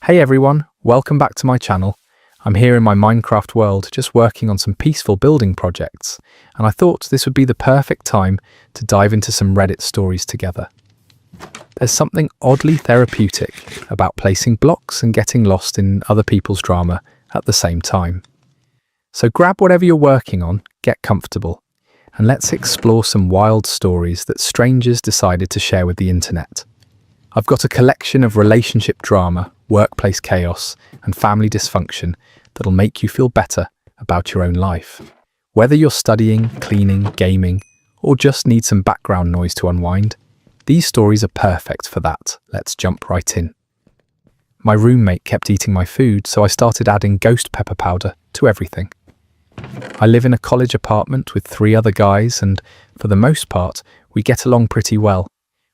Hey everyone, welcome back to my channel. I'm here in my Minecraft world just working on some peaceful building projects, and I thought this would be the perfect time to dive into some Reddit stories together. There's something oddly therapeutic about placing blocks and getting lost in other people's drama at the same time. So grab whatever you're working on, get comfortable, and let's explore some wild stories that strangers decided to share with the internet. I've got a collection of relationship drama, workplace chaos, and family dysfunction that'll make you feel better about your own life. Whether you're studying, cleaning, gaming, or just need some background noise to unwind, these stories are perfect for that. Let's jump right in. My roommate kept eating my food, so I started adding ghost pepper powder to everything. I live in a college apartment with 3 other guys, and for the most part, we get along pretty well.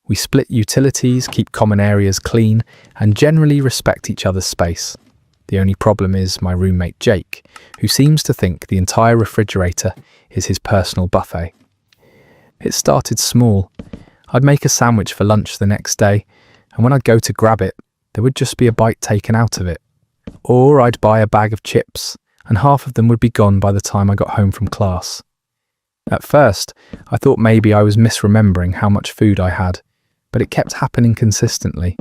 We split utilities, keep common areas clean, and generally respect each other's space. The only problem is my roommate Jake, who seems to think the entire refrigerator is his personal buffet. It started small. I'd make a sandwich for lunch the next day, and when I'd go to grab it, there would just be a bite taken out of it. Or I'd buy a bag of chips, and half of them would be gone by the time I got home from class. At first, I thought maybe I was misremembering how much food I had, but it kept happening consistently.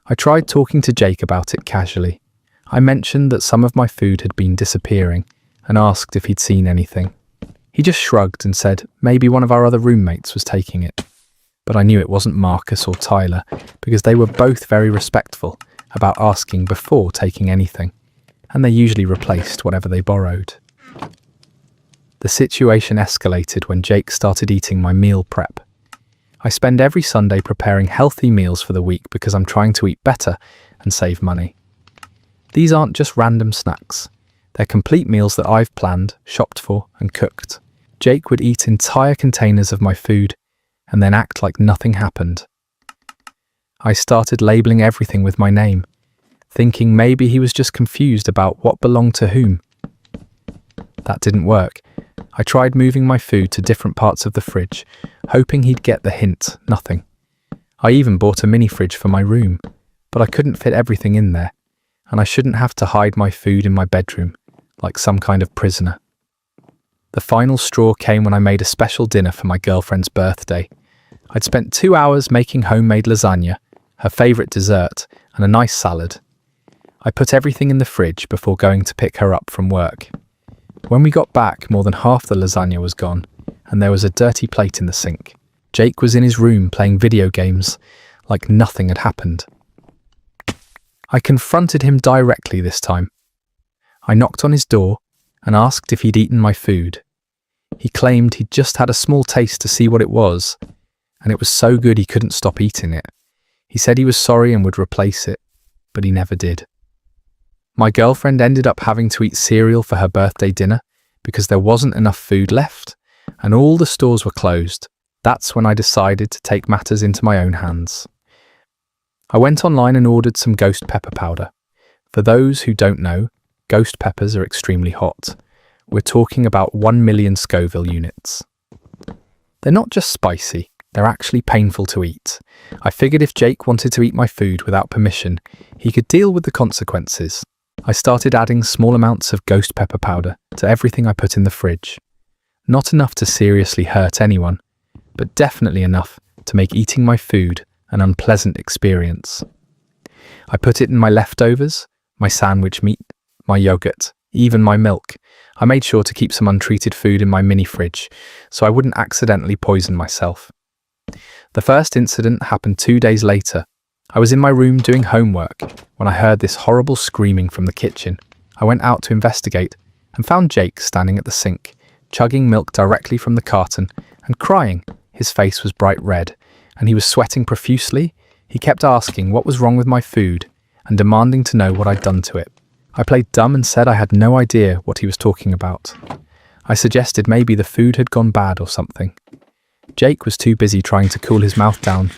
I tried talking to Jake about it casually. I mentioned that some of my food had been disappearing and asked if he'd seen anything. He just shrugged and said maybe one of our other roommates was taking it. But I knew it wasn't Marcus or Tyler because they were both very respectful about asking before taking anything, and they usually replaced whatever they borrowed. The situation escalated when Jake started eating my meal prep. I spend every Sunday preparing healthy meals for the week because I'm trying to eat better and save money. These aren't just random snacks. They're complete meals that I've planned, shopped for, and cooked. Jake would eat entire containers of my food and then act like nothing happened. I started labeling everything with my name, thinking maybe he was just confused about what belonged to whom. That didn't work. I tried moving my food to different parts of the fridge, hoping he'd get the hint. Nothing. I even bought a mini fridge for my room, but I couldn't fit everything in there, and I shouldn't have to hide my food in my bedroom, like some kind of prisoner. The final straw came when I made a special dinner for my girlfriend's birthday. I'd spent 2 hours making homemade lasagna, her favourite dessert, and a nice salad. I put everything in the fridge before going to pick her up from work. When we got back, more than half the lasagna was gone, and there was a dirty plate in the sink. Jake was in his room playing video games, like nothing had happened. I confronted him directly this time. I knocked on his door and asked if he'd eaten my food. He claimed he'd just had a small taste to see what it was, and it was so good he couldn't stop eating it. He said he was sorry and would replace it, but he never did. My girlfriend ended up having to eat cereal for her birthday dinner because there wasn't enough food left, and all the stores were closed. That's when I decided to take matters into my own hands. I went online and ordered some ghost pepper powder. For those who don't know, ghost peppers are extremely hot. We're talking about 1 million Scoville units. They're not just spicy, they're actually painful to eat. I figured if Jake wanted to eat my food without permission, he could deal with the consequences. I started adding small amounts of ghost pepper powder to everything I put in the fridge. Not enough to seriously hurt anyone, but definitely enough to make eating my food an unpleasant experience. I put it in my leftovers, my sandwich meat, my yogurt, even my milk. I made sure to keep some untreated food in my mini fridge so I wouldn't accidentally poison myself. The first incident happened 2 days later. I was in my room doing homework when I heard this horrible screaming from the kitchen. I went out to investigate and found Jake standing at the sink, chugging milk directly from the carton and crying. His face was bright red and he was sweating profusely. He kept asking what was wrong with my food and demanding to know what I'd done to it. I played dumb and said I had no idea what he was talking about. I suggested maybe the food had gone bad or something. Jake was too busy trying to cool his mouth down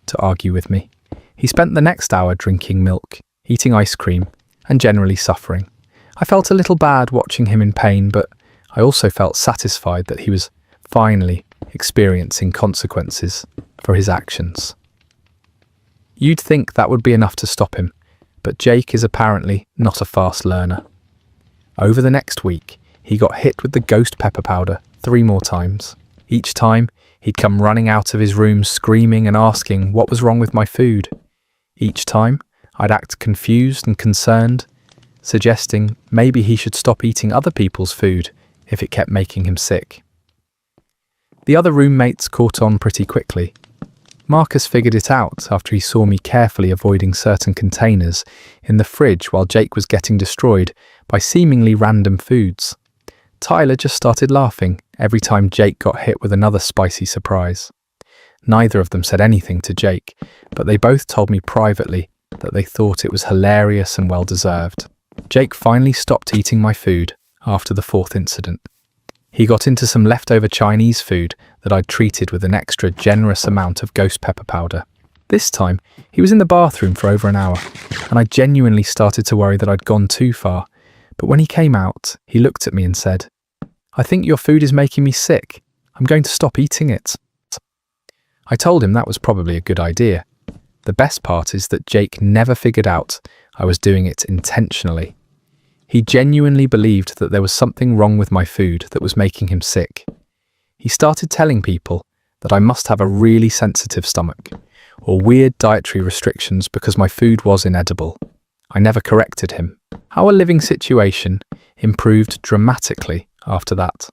to argue with me. He spent the next hour drinking milk, eating ice cream, and generally suffering. I felt a little bad watching him in pain, but I also felt satisfied that he was finally experiencing consequences for his actions. You'd think that would be enough to stop him, but Jake is apparently not a fast learner. Over the next week, he got hit with the ghost pepper powder 3 more times. Each time, he'd come running out of his room screaming and asking what was wrong with my food. Each time, I'd act confused and concerned, suggesting maybe he should stop eating other people's food if it kept making him sick. The other roommates caught on pretty quickly. Marcus figured it out after he saw me carefully avoiding certain containers in the fridge while Jake was getting destroyed by seemingly random foods. Tyler just started laughing every time Jake got hit with another spicy surprise. Neither of them said anything to Jake, but they both told me privately that they thought it was hilarious and well-deserved. Jake finally stopped eating my food after the 4th incident. He got into some leftover Chinese food that I'd treated with an extra generous amount of ghost pepper powder. This time, he was in the bathroom for over an hour, and I genuinely started to worry that I'd gone too far. But when he came out, he looked at me and said, "I think your food is making me sick. I'm going to stop eating it." I told him that was probably a good idea. The best part is that Jake never figured out I was doing it intentionally. He genuinely believed that there was something wrong with my food that was making him sick. He started telling people that I must have a really sensitive stomach, or weird dietary restrictions because my food was inedible. I never corrected him. Our living situation improved dramatically after that.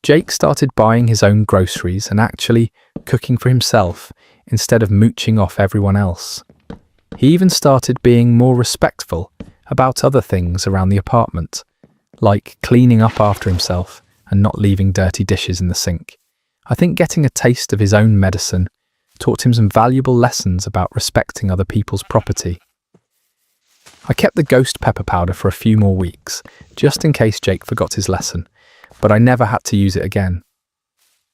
Jake started buying his own groceries and actually cooking for himself instead of mooching off everyone else. He even started being more respectful about other things around the apartment, like cleaning up after himself and not leaving dirty dishes in the sink. I think getting a taste of his own medicine taught him some valuable lessons about respecting other people's property. I kept the ghost pepper powder for a few more weeks, just in case Jake forgot his lesson, but I never had to use it again.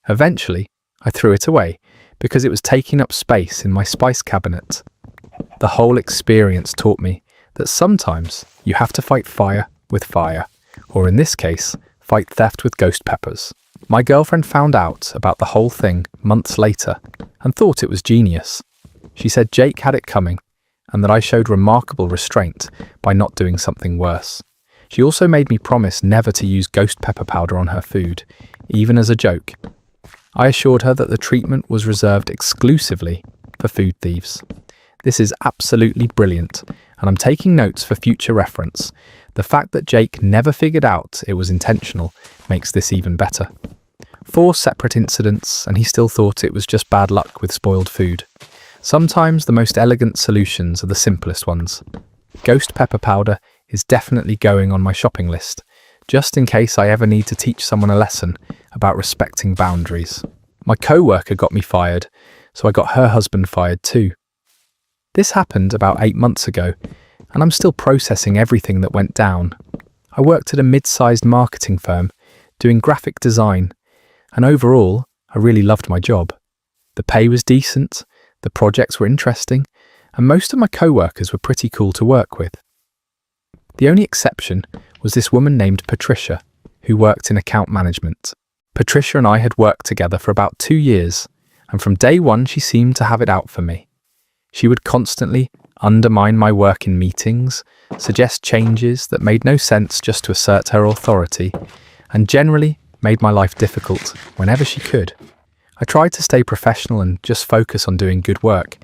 Eventually, I threw it away because it was taking up space in my spice cabinet. The whole experience taught me that sometimes you have to fight fire with fire, or in this case, fight theft with ghost peppers. My girlfriend found out about the whole thing months later and thought it was genius. She said Jake had it coming and that I showed remarkable restraint by not doing something worse. She also made me promise never to use ghost pepper powder on her food, even as a joke. I assured her that the treatment was reserved exclusively for food thieves. This is absolutely brilliant, and I'm taking notes for future reference. The fact that Jake never figured out it was intentional makes this even better. 4 separate incidents, and he still thought it was just bad luck with spoiled food. Sometimes the most elegant solutions are the simplest ones. Ghost pepper powder is definitely going on my shopping list, just in case I ever need to teach someone a lesson about respecting boundaries. My co-worker got me fired, so I got her husband fired too. This happened about 8 months ago, and I'm still processing everything that went down. I worked at a mid-sized marketing firm, doing graphic design, and overall, I really loved my job. The pay was decent, the projects were interesting, and most of my co-workers were pretty cool to work with. The only exception was this woman named Patricia, who worked in account management. Patricia and I had worked together for about 2 years, and from day one she seemed to have it out for me. She would constantly undermine my work in meetings, suggest changes that made no sense just to assert her authority, and generally made my life difficult whenever she could. I tried to stay professional and just focus on doing good work,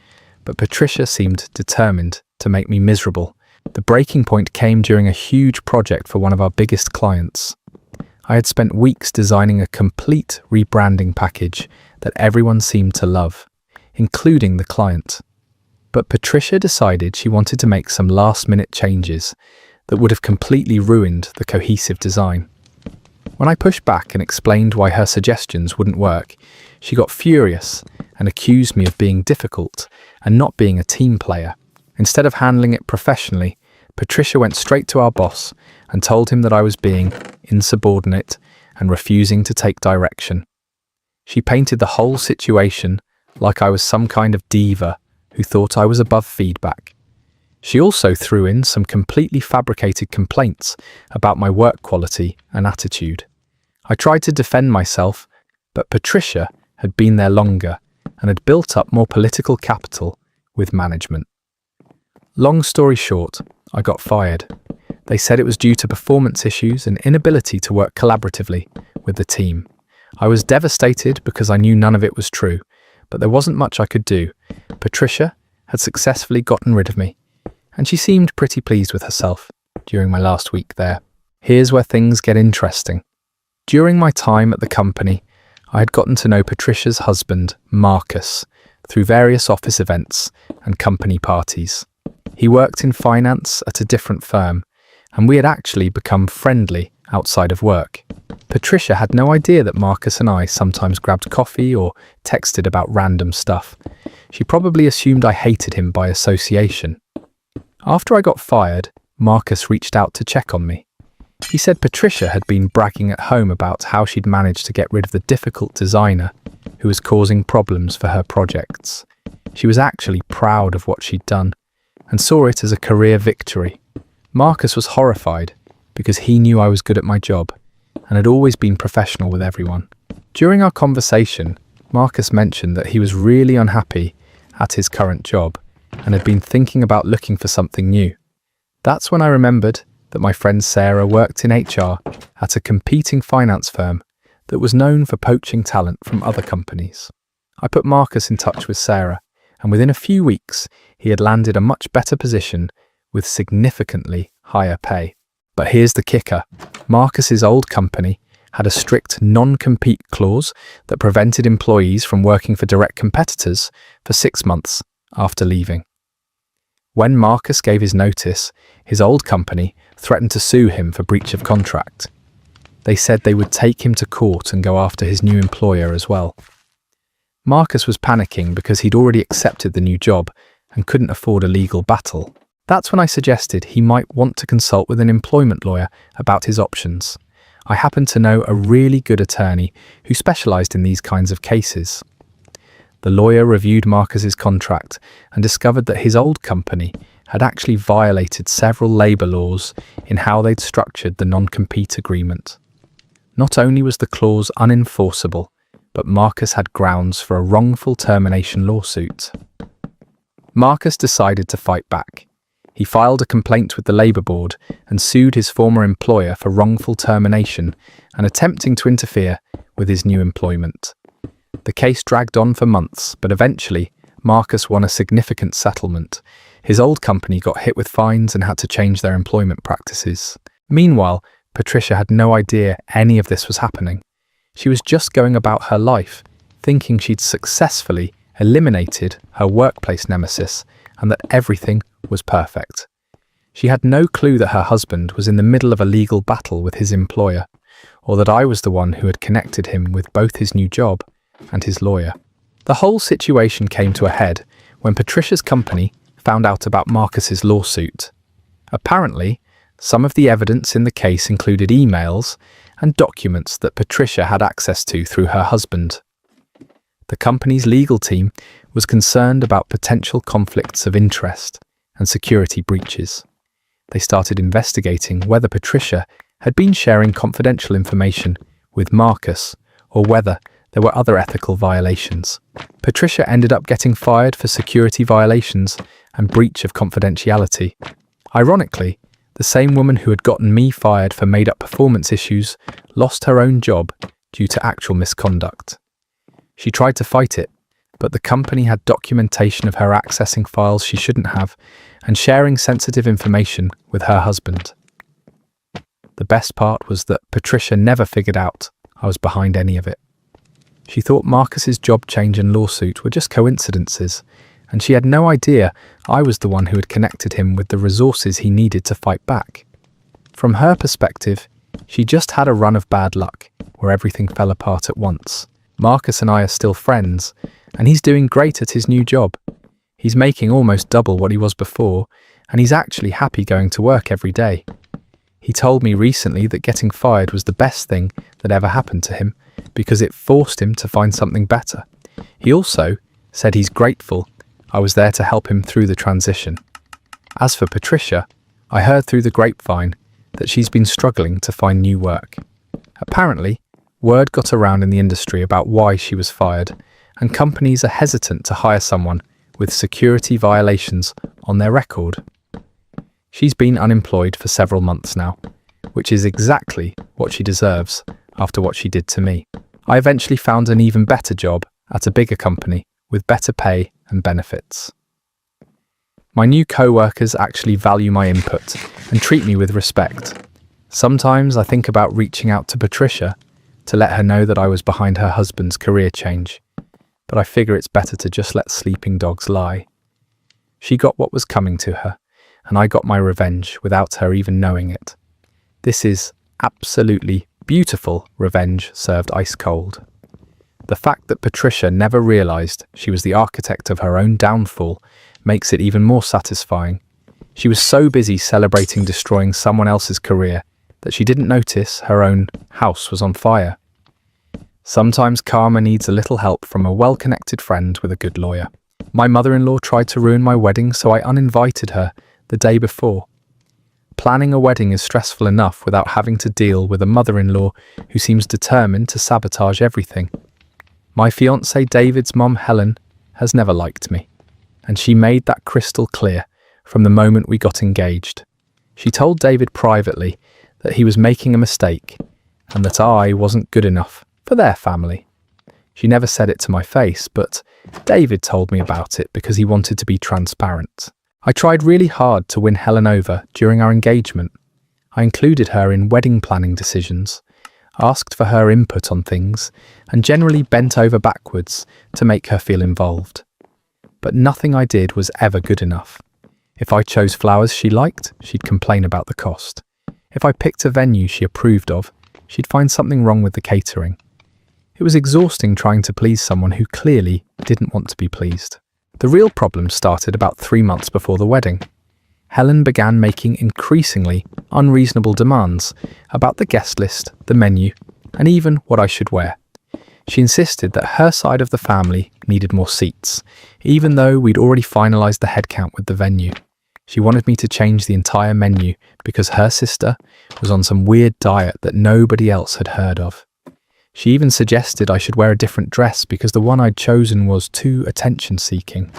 but Patricia seemed determined to make me miserable. The breaking point came during a huge project for one of our biggest clients. I had spent weeks designing a complete rebranding package that everyone seemed to love, including the client. But Patricia decided she wanted to make some last-minute changes that would have completely ruined the cohesive design. When I pushed back and explained why her suggestions wouldn't work, she got furious and accused me of being difficult and not being a team player. Instead of handling it professionally, Patricia went straight to our boss and told him that I was being insubordinate and refusing to take direction. She painted the whole situation like I was some kind of diva who thought I was above feedback. She also threw in some completely fabricated complaints about my work quality and attitude. I tried to defend myself, but Patricia had been there longer and had built up more political capital with management. Long story short, I got fired. They said it was due to performance issues and inability to work collaboratively with the team. I was devastated because I knew none of it was true, but there wasn't much I could do. Patricia had successfully gotten rid of me, and she seemed pretty pleased with herself during my last week there. Here's where things get interesting. During my time at the company, I had gotten to know Patricia's husband, Marcus, through various office events and company parties. He worked in finance at a different firm, and we had actually become friendly outside of work. Patricia had no idea that Marcus and I sometimes grabbed coffee or texted about random stuff. She probably assumed I hated him by association. After I got fired, Marcus reached out to check on me. He said Patricia had been bragging at home about how she'd managed to get rid of the difficult designer who was causing problems for her projects. She was actually proud of what she'd done and saw it as a career victory. Marcus was horrified because he knew I was good at my job and had always been professional with everyone. During our conversation, Marcus mentioned that he was really unhappy at his current job and had been thinking about looking for something new. That's when I remembered that my friend Sarah worked in HR at a competing finance firm that was known for poaching talent from other companies. I put Marcus in touch with Sarah, and within a few weeks, he had landed a much better position with significantly higher pay. But here's the kicker. Marcus's old company had a strict non-compete clause that prevented employees from working for direct competitors for 6 months after leaving. When Marcus gave his notice, his old company threatened to sue him for breach of contract. They said they would take him to court and go after his new employer as well. Marcus was panicking because he'd already accepted the new job and couldn't afford a legal battle. That's when I suggested he might want to consult with an employment lawyer about his options. I happened to know a really good attorney who specialized in these kinds of cases. The lawyer reviewed Marcus's contract and discovered that his old company had actually violated several labor laws in how they'd structured the non-compete agreement. Not only was the clause unenforceable, but Marcus had grounds for a wrongful termination lawsuit. Marcus decided to fight back. He filed a complaint with the Labour Board and sued his former employer for wrongful termination and attempting to interfere with his new employment. The case dragged on for months, but eventually, Marcus won a significant settlement. His old company got hit with fines and had to change their employment practices. Meanwhile, Patricia had no idea any of this was happening. She was just going about her life, thinking she'd successfully eliminated her workplace nemesis and that everything was perfect. She had no clue that her husband was in the middle of a legal battle with his employer, or that I was the one who had connected him with both his new job and his lawyer. The whole situation came to a head when Patricia's company found out about Marcus's lawsuit. Apparently, some of the evidence in the case included emails and documents that Patricia had access to through her husband. The company's legal team was concerned about potential conflicts of interest and security breaches. They started investigating whether Patricia had been sharing confidential information with Marcus or whether there were other ethical violations. Patricia ended up getting fired for security violations and breach of confidentiality. Ironically, the same woman who had gotten me fired for made-up performance issues lost her own job due to actual misconduct. She tried to fight it, but the company had documentation of her accessing files she shouldn't have and sharing sensitive information with her husband. The best part was that Patricia never figured out I was behind any of it. She thought Marcus's job change and lawsuit were just coincidences, and she had no idea I was the one who had connected him with the resources he needed to fight back. From her perspective, she just had a run of bad luck, where everything fell apart at once. Marcus and I are still friends, and he's doing great at his new job. He's making almost double what he was before, and he's actually happy going to work every day. He told me recently that getting fired was the best thing that ever happened to him, because it forced him to find something better. He also said he's grateful I was there to help him through the transition. As for Patricia, I heard through the grapevine that she's been struggling to find new work. Apparently, word got around in the industry about why she was fired, and companies are hesitant to hire someone with security violations on their record. She's been unemployed for several months now, which is exactly what she deserves after what she did to me. I eventually found an even better job at a bigger company with better pay and benefits. My new co-workers actually value my input and treat me with respect. Sometimes I think about reaching out to Patricia to let her know that I was behind her husband's career change, but I figure it's better to just let sleeping dogs lie. She got what was coming to her, and I got my revenge without her even knowing it. This is absolutely beautiful revenge served ice cold. The fact that Patricia never realized she was the architect of her own downfall makes it even more satisfying. She was so busy celebrating destroying someone else's career that she didn't notice her own house was on fire. Sometimes karma needs a little help from a well-connected friend with a good lawyer. My mother-in-law tried to ruin my wedding, so I uninvited her the day before. Planning a wedding is stressful enough without having to deal with a mother-in-law who seems determined to sabotage everything. My fiancé David's mom, Helen, has never liked me, and she made that crystal clear from the moment we got engaged. She told David privately that he was making a mistake and that I wasn't good enough for their family. She never said it to my face, but David told me about it because he wanted to be transparent. I tried really hard to win Helen over during our engagement. I included her in wedding planning decisions, asked for her input on things, and generally bent over backwards to make her feel involved. But nothing I did was ever good enough. If I chose flowers she liked, she'd complain about the cost. If I picked a venue she approved of, she'd find something wrong with the catering. It was exhausting trying to please someone who clearly didn't want to be pleased. The real problem started about 3 months before the wedding. Helen began making increasingly unreasonable demands about the guest list, the menu, and even what I should wear. She insisted that her side of the family needed more seats, even though we'd already finalized the headcount with the venue. She wanted me to change the entire menu because her sister was on some weird diet that nobody else had heard of. She even suggested I should wear a different dress because the one I'd chosen was too attention-seeking.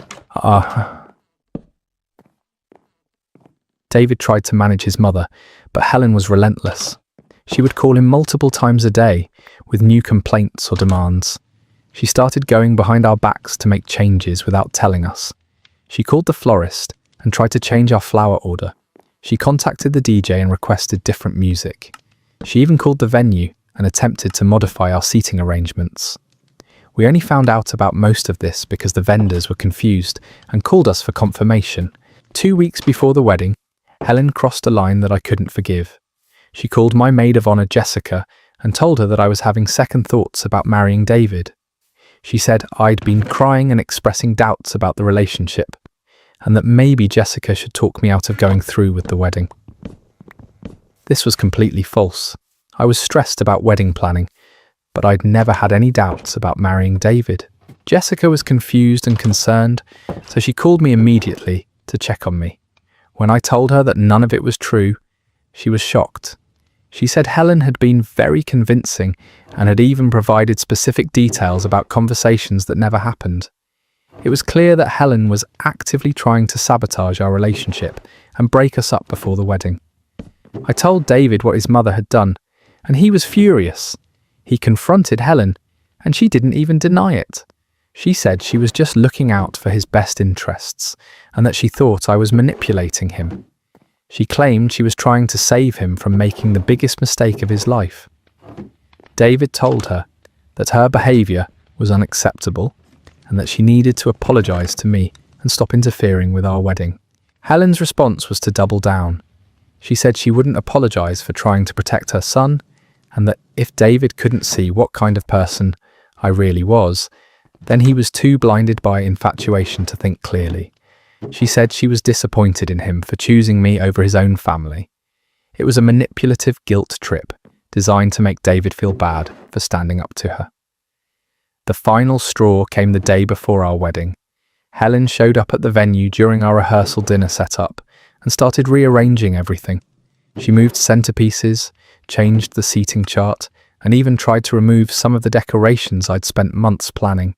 David tried to manage his mother, but Helen was relentless. She would call him multiple times a day with new complaints or demands. She started going behind our backs to make changes without telling us. She called the florist and tried to change our flower order. She contacted the DJ and requested different music. She even called the venue and attempted to modify our seating arrangements. We only found out about most of this because the vendors were confused and called us for confirmation. 2 weeks before the wedding, Helen crossed a line that I couldn't forgive. She called my maid of honor Jessica and told her that I was having second thoughts about marrying David. She said I'd been crying and expressing doubts about the relationship, and that maybe Jessica should talk me out of going through with the wedding. This was completely false. I was stressed about wedding planning, but I'd never had any doubts about marrying David. Jessica was confused and concerned, so she called me immediately to check on me. When I told her that none of it was true, she was shocked. She said Helen had been very convincing and had even provided specific details about conversations that never happened. It was clear that Helen was actively trying to sabotage our relationship and break us up before the wedding. I told David what his mother had done, and he was furious. He confronted Helen, and she didn't even deny it. She said she was just looking out for his best interests, and that she thought I was manipulating him. She claimed she was trying to save him from making the biggest mistake of his life. David told her that her behavior was unacceptable, and that she needed to apologize to me and stop interfering with our wedding. Helen's response was to double down. She said she wouldn't apologize for trying to protect her son, and that if David couldn't see what kind of person I really was, then he was too blinded by infatuation to think clearly. She said she was disappointed in him for choosing me over his own family. It was a manipulative guilt trip designed to make David feel bad for standing up to her. The final straw came the day before our wedding. Helen showed up at the venue during our rehearsal dinner setup and started rearranging everything. She moved centerpieces, changed the seating chart, and even tried to remove some of the decorations I'd spent months planning.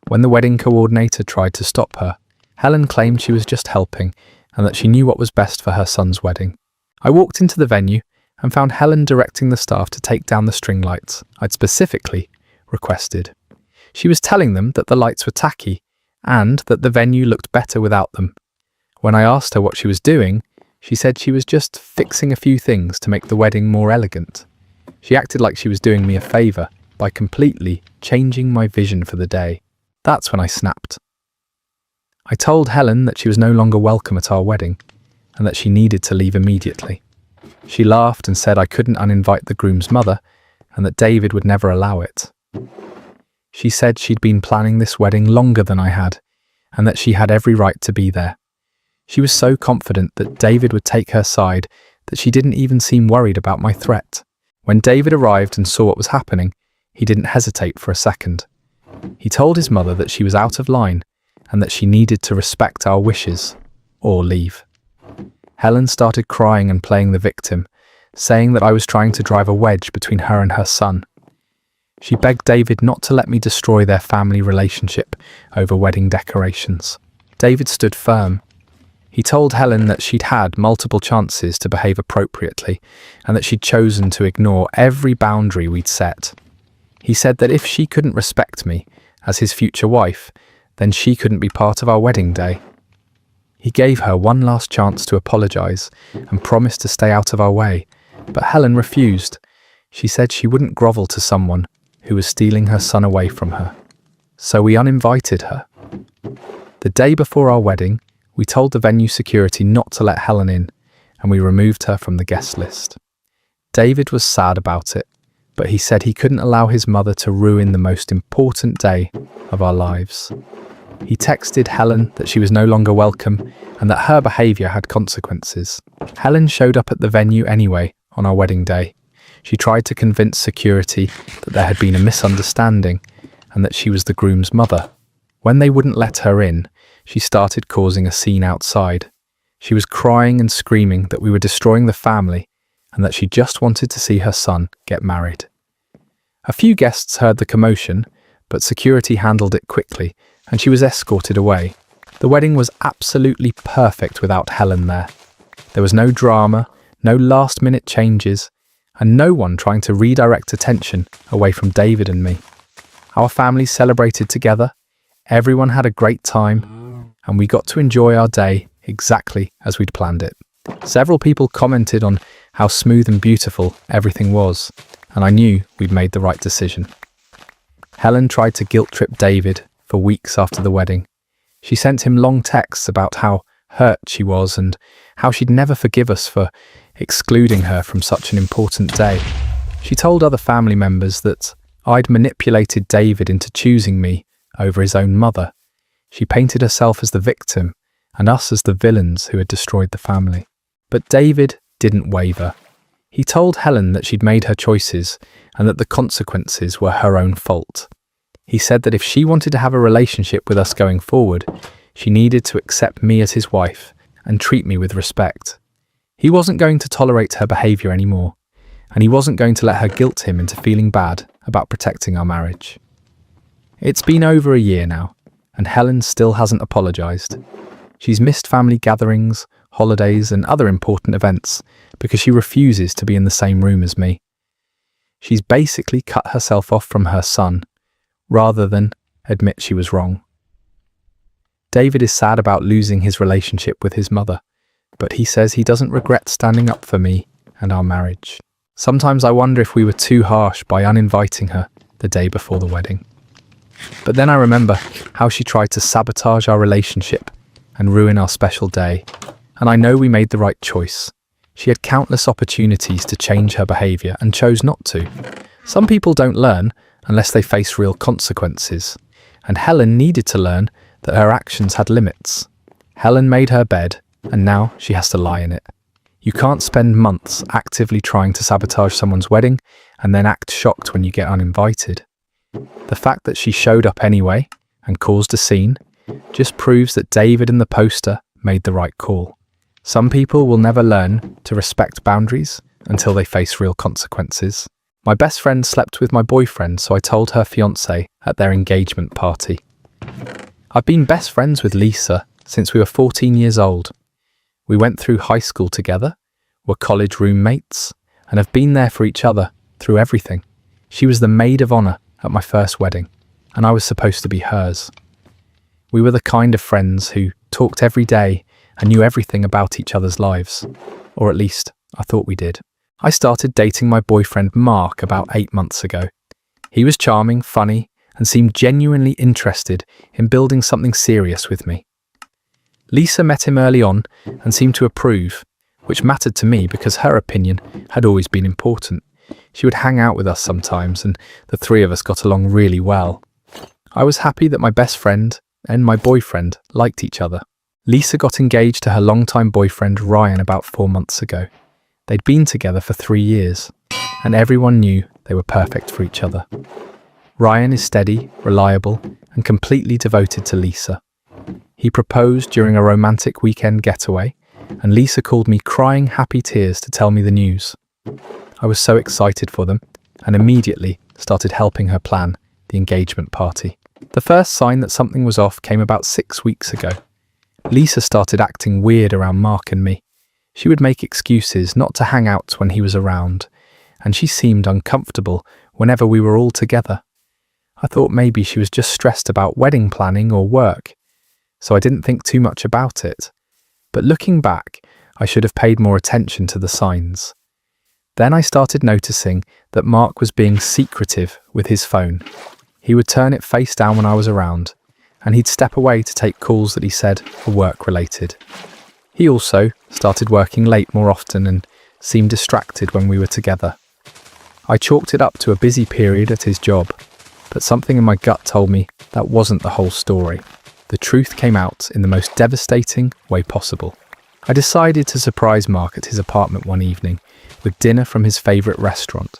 When the wedding coordinator tried to stop her, Helen claimed she was just helping and that she knew what was best for her son's wedding. I walked into the venue and found Helen directing the staff to take down the string lights I'd specifically requested. She was telling them that the lights were tacky and that the venue looked better without them. When I asked her what she was doing, she said she was just fixing a few things to make the wedding more elegant. She acted like she was doing me a favour by completely changing my vision for the day. That's when I snapped. I told Helen that she was no longer welcome at our wedding and that she needed to leave immediately. She laughed and said I couldn't uninvite the groom's mother and that David would never allow it. She said she'd been planning this wedding longer than I had and that she had every right to be there. She was so confident that David would take her side that she didn't even seem worried about my threat. When David arrived and saw what was happening, he didn't hesitate for a second. He told his mother that she was out of line and that she needed to respect our wishes or leave. Helen started crying and playing the victim, saying that I was trying to drive a wedge between her and her son. She begged David not to let me destroy their family relationship over wedding decorations. David stood firm. He told Helen that she'd had multiple chances to behave appropriately and that she'd chosen to ignore every boundary we'd set. He said that if she couldn't respect me as his future wife, then she couldn't be part of our wedding day. He gave her one last chance to apologise and promised to stay out of our way, but Helen refused. She said she wouldn't grovel to someone who was stealing her son away from her. So we uninvited her. The day before our wedding, we told the venue security not to let Helen in, and we removed her from the guest list. David was sad about it, but he said he couldn't allow his mother to ruin the most important day of our lives. He texted Helen that she was no longer welcome and that her behaviour had consequences. Helen showed up at the venue anyway on our wedding day. She tried to convince security that there had been a misunderstanding and that she was the groom's mother. When they wouldn't let her in, she started causing a scene outside. She was crying and screaming that we were destroying the family and that she just wanted to see her son get married. A few guests heard the commotion, but security handled it quickly and she was escorted away. The wedding was absolutely perfect without Helen there. There was no drama, no last-minute changes, and no one trying to redirect attention away from David and me. Our families celebrated together, everyone had a great time, and we got to enjoy our day exactly as we'd planned it. Several people commented on how smooth and beautiful everything was, and I knew we'd made the right decision. Helen tried to guilt-trip David for weeks after the wedding. She sent him long texts about how hurt she was and how she'd never forgive us for excluding her from such an important day. She told other family members that I'd manipulated David into choosing me over his own mother. She painted herself as the victim and us as the villains who had destroyed the family. But David didn't waver. He told Helen that she'd made her choices and that the consequences were her own fault. He said that if she wanted to have a relationship with us going forward, she needed to accept me as his wife and treat me with respect. He wasn't going to tolerate her behaviour anymore, and he wasn't going to let her guilt him into feeling bad about protecting our marriage. It's been over a year now, and Helen still hasn't apologised. She's missed family gatherings, holidays, and other important events because she refuses to be in the same room as me. She's basically cut herself off from her son, rather than admit she was wrong. David is sad about losing his relationship with his mother, but he says he doesn't regret standing up for me and our marriage. Sometimes I wonder if we were too harsh by uninviting her the day before the wedding. But then I remember how she tried to sabotage our relationship and ruin our special day, and I know we made the right choice. She had countless opportunities to change her behaviour and chose not to. Some people don't learn unless they face real consequences, and Helen needed to learn that her actions had limits. Helen made her bed, and now she has to lie in it. You can't spend months actively trying to sabotage someone's wedding and then act shocked when you get uninvited. The fact that she showed up anyway and caused a scene just proves that David and the poster made the right call. Some people will never learn to respect boundaries until they face real consequences. My best friend slept with my boyfriend, so I told her fiancé at their engagement party. I've been best friends with Lisa since we were 14 years old. We went through high school together, were college roommates, and have been there for each other through everything. She was the maid of honor at my first wedding, and I was supposed to be hers. We were the kind of friends who talked every day and knew everything about each other's lives. Or at least, I thought we did. I started dating my boyfriend Mark about 8 months ago. He was charming, funny, and seemed genuinely interested in building something serious with me. Lisa met him early on and seemed to approve, which mattered to me because her opinion had always been important. She would hang out with us sometimes, and the three of us got along really well. I was happy that my best friend and my boyfriend liked each other. Lisa got engaged to her longtime boyfriend Ryan about 4 months ago. They'd been together for 3 years, and everyone knew they were perfect for each other. Ryan is steady, reliable, and completely devoted to Lisa. He proposed during a romantic weekend getaway, and Lisa called me crying happy tears to tell me the news. I was so excited for them, and immediately started helping her plan the engagement party. The first sign that something was off came about 6 weeks ago. Lisa started acting weird around Mark and me. She would make excuses not to hang out when he was around, and she seemed uncomfortable whenever we were all together. I thought maybe she was just stressed about wedding planning or work, so I didn't think too much about it. But looking back, I should have paid more attention to the signs. Then I started noticing that Mark was being secretive with his phone. He would turn it face down when I was around, and he'd step away to take calls that he said were work-related. He also started working late more often and seemed distracted when we were together. I chalked it up to a busy period at his job, but something in my gut told me that wasn't the whole story. The truth came out in the most devastating way possible. I decided to surprise Mark at his apartment one evening with dinner from his favourite restaurant.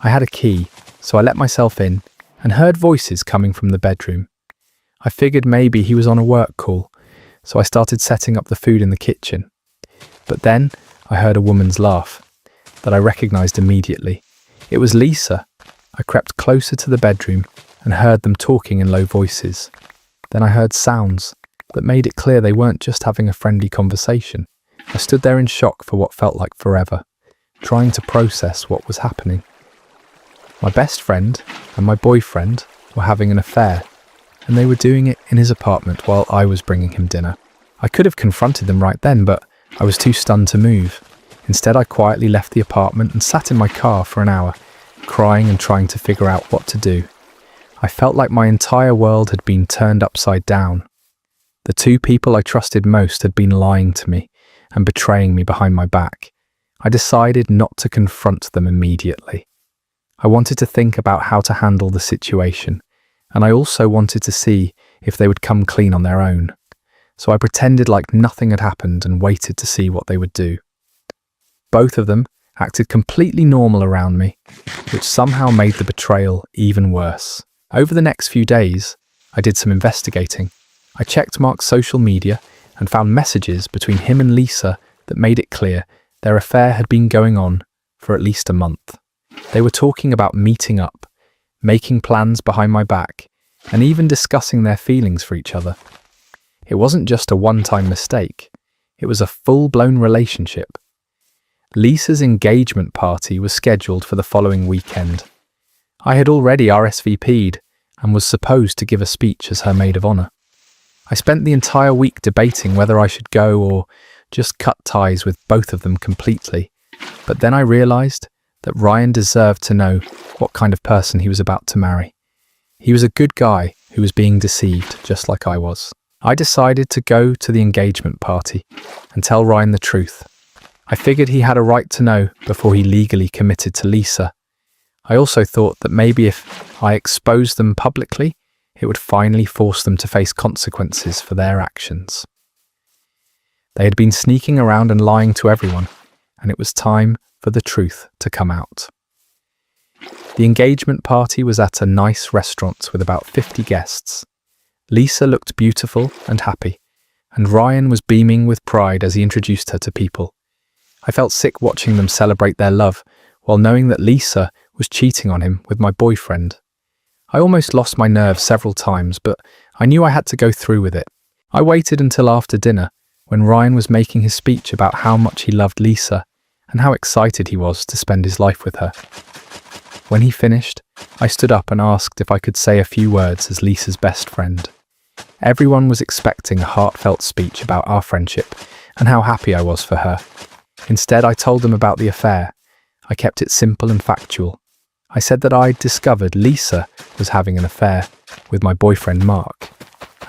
I had a key, so I let myself in and heard voices coming from the bedroom. I figured maybe he was on a work call, so I started setting up the food in the kitchen. But then I heard a woman's laugh that I recognised immediately. It was Lisa. I crept closer to the bedroom and heard them talking in low voices. Then I heard sounds that made it clear they weren't just having a friendly conversation. I stood there in shock for what felt like forever, trying to process what was happening. My best friend and my boyfriend were having an affair, and they were doing it in his apartment while I was bringing him dinner. I could have confronted them right then, but I was too stunned to move. Instead, I quietly left the apartment and sat in my car for an hour, crying and trying to figure out what to do. I felt like my entire world had been turned upside down. The two people I trusted most had been lying to me and betraying me behind my back. I decided not to confront them immediately. I wanted to think about how to handle the situation, and I also wanted to see if they would come clean on their own. So I pretended like nothing had happened and waited to see what they would do. Both of them acted completely normal around me, which somehow made the betrayal even worse. Over the next few days, I did some investigating. I checked Mark's social media and found messages between him and Lisa that made it clear their affair had been going on for at least a month. They were talking about meeting up, making plans behind my back, and even discussing their feelings for each other. It wasn't just a one-time mistake, it was a full-blown relationship. Lisa's engagement party was scheduled for the following weekend. I had already RSVP'd and was supposed to give a speech as her maid of honor. I spent the entire week debating whether I should go or just cut ties with both of them completely, but then I realized that Ryan deserved to know what kind of person he was about to marry. He was a good guy who was being deceived, just like I was. I decided to go to the engagement party and tell Ryan the truth. I figured he had a right to know before he legally committed to Lisa. I also thought that maybe if I exposed them publicly, it would finally force them to face consequences for their actions. They had been sneaking around and lying to everyone, and it was time for the truth to come out. The engagement party was at a nice restaurant with about 50 guests. Lisa looked beautiful and happy, and Ryan was beaming with pride as he introduced her to people. I felt sick watching them celebrate their love, while knowing that Lisa was cheating on him with my boyfriend. I almost lost my nerve several times, but I knew I had to go through with it. I waited until after dinner, when Ryan was making his speech about how much he loved Lisa and how excited he was to spend his life with her. When he finished, I stood up and asked if I could say a few words as Lisa's best friend. Everyone was expecting a heartfelt speech about our friendship and how happy I was for her. Instead, I told them about the affair. I kept it simple and factual. I said that I'd discovered Lisa was having an affair with my boyfriend Mark,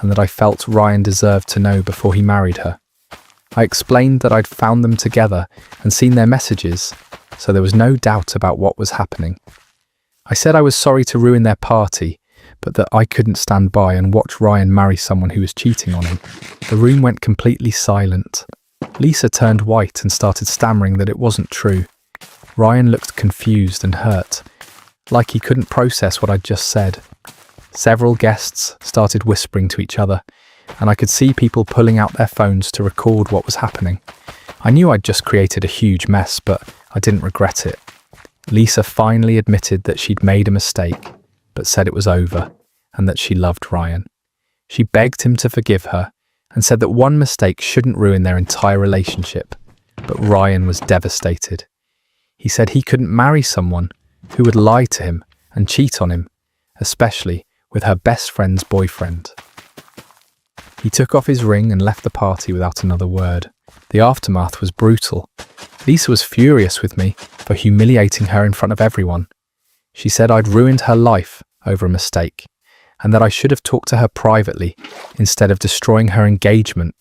and that I felt Ryan deserved to know before he married her. I explained that I'd found them together and seen their messages, so there was no doubt about what was happening. I said I was sorry to ruin their party, but that I couldn't stand by and watch Ryan marry someone who was cheating on him. The room went completely silent. Lisa turned white and started stammering that it wasn't true. Ryan looked confused and hurt, like he couldn't process what I'd just said. Several guests started whispering to each other, and I could see people pulling out their phones to record what was happening. I knew I'd just created a huge mess, but I didn't regret it. Lisa finally admitted that she'd made a mistake, but said it was over, and that she loved Ryan. She begged him to forgive her, and said that one mistake shouldn't ruin their entire relationship. But Ryan was devastated. He said he couldn't marry someone who would lie to him and cheat on him, especially with her best friend's boyfriend. He took off his ring and left the party without another word. The aftermath was brutal. Lisa was furious with me for humiliating her in front of everyone. She said I'd ruined her life over a mistake, and that I should have talked to her privately instead of destroying her engagement.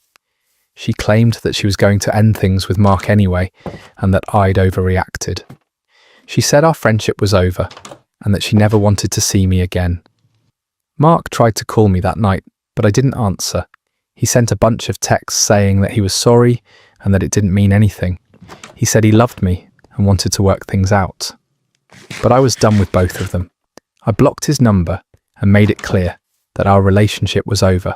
She claimed that she was going to end things with Mark anyway, and that I'd overreacted. She said our friendship was over, and that she never wanted to see me again. Mark tried to call me that night, but I didn't answer. He sent a bunch of texts saying that he was sorry and that it didn't mean anything. He said he loved me and wanted to work things out. But I was done with both of them. I blocked his number and made it clear that our relationship was over.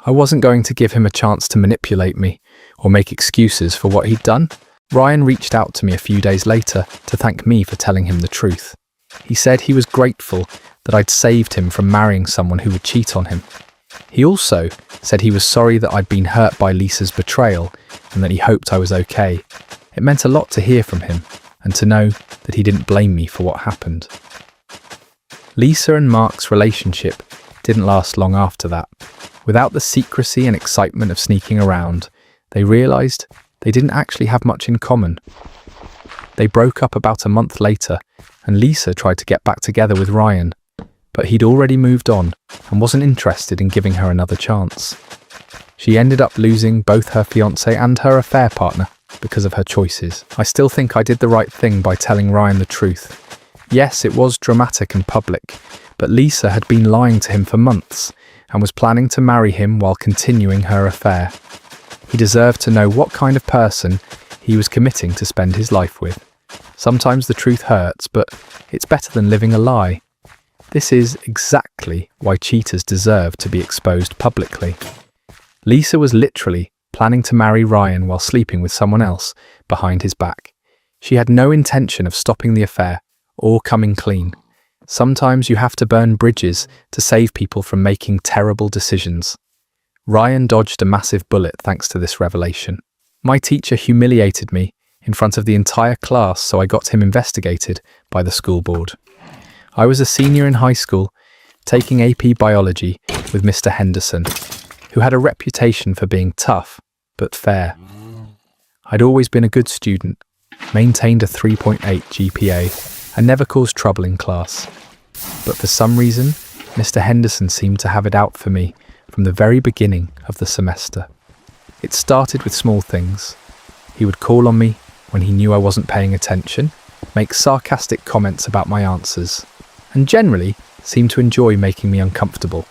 I wasn't going to give him a chance to manipulate me or make excuses for what he'd done. Ryan reached out to me a few days later to thank me for telling him the truth. He said he was grateful that I'd saved him from marrying someone who would cheat on him. He also said he was sorry that I'd been hurt by Lisa's betrayal and that he hoped I was okay. It meant a lot to hear from him and to know that he didn't blame me for what happened. Lisa and Mark's relationship didn't last long after that. Without the secrecy and excitement of sneaking around, they realised they didn't actually have much in common. They broke up about a month later, and Lisa tried to get back together with Ryan, but he'd already moved on and wasn't interested in giving her another chance. She ended up losing both her fiancé and her affair partner because of her choices. I still think I did the right thing by telling Ryan the truth. Yes, it was dramatic and public, but Lisa had been lying to him for months and was planning to marry him while continuing her affair. He deserved to know what kind of person he was committing to spend his life with. Sometimes the truth hurts, but it's better than living a lie. This is exactly why cheaters deserve to be exposed publicly. Lisa was literally planning to marry Ryan while sleeping with someone else behind his back. She had no intention of stopping the affair or coming clean. Sometimes you have to burn bridges to save people from making terrible decisions. Ryan dodged a massive bullet thanks to this revelation. My teacher humiliated me in front of the entire class, so I got him investigated by the school board. I was a senior in high school, taking AP Biology with Mr. Henderson, who had a reputation for being tough but fair. I'd always been a good student, maintained a 3.8 GPA, and never caused trouble in class. But for some reason, Mr. Henderson seemed to have it out for me from the very beginning of the semester. It started with small things. He would call on me when he knew I wasn't paying attention, make sarcastic comments about my answers, and generally seemed to enjoy making me uncomfortable.